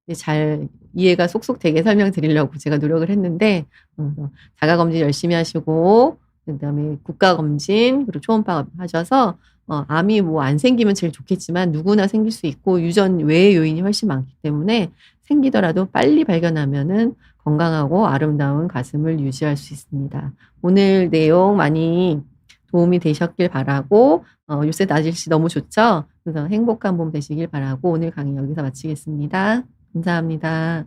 네, 잘 이해가 쏙쏙 되게 설명드리려고 제가 노력을 했는데 자가 검진 열심히 하시고 그다음에 국가 검진 그리고 초음파 하셔서 암이 뭐 안 생기면 제일 좋겠지만 누구나 생길 수 있고 유전 외의 요인이 훨씬 많기 때문에 생기더라도 빨리 발견하면은 건강하고 아름다운 가슴을 유지할 수 있습니다. 오늘 내용 많이 도움이 되셨길 바라고 요새 날씨 너무 좋죠? 그래서 행복한 봄 되시길 바라고 오늘 강의 여기서 마치겠습니다. 감사합니다.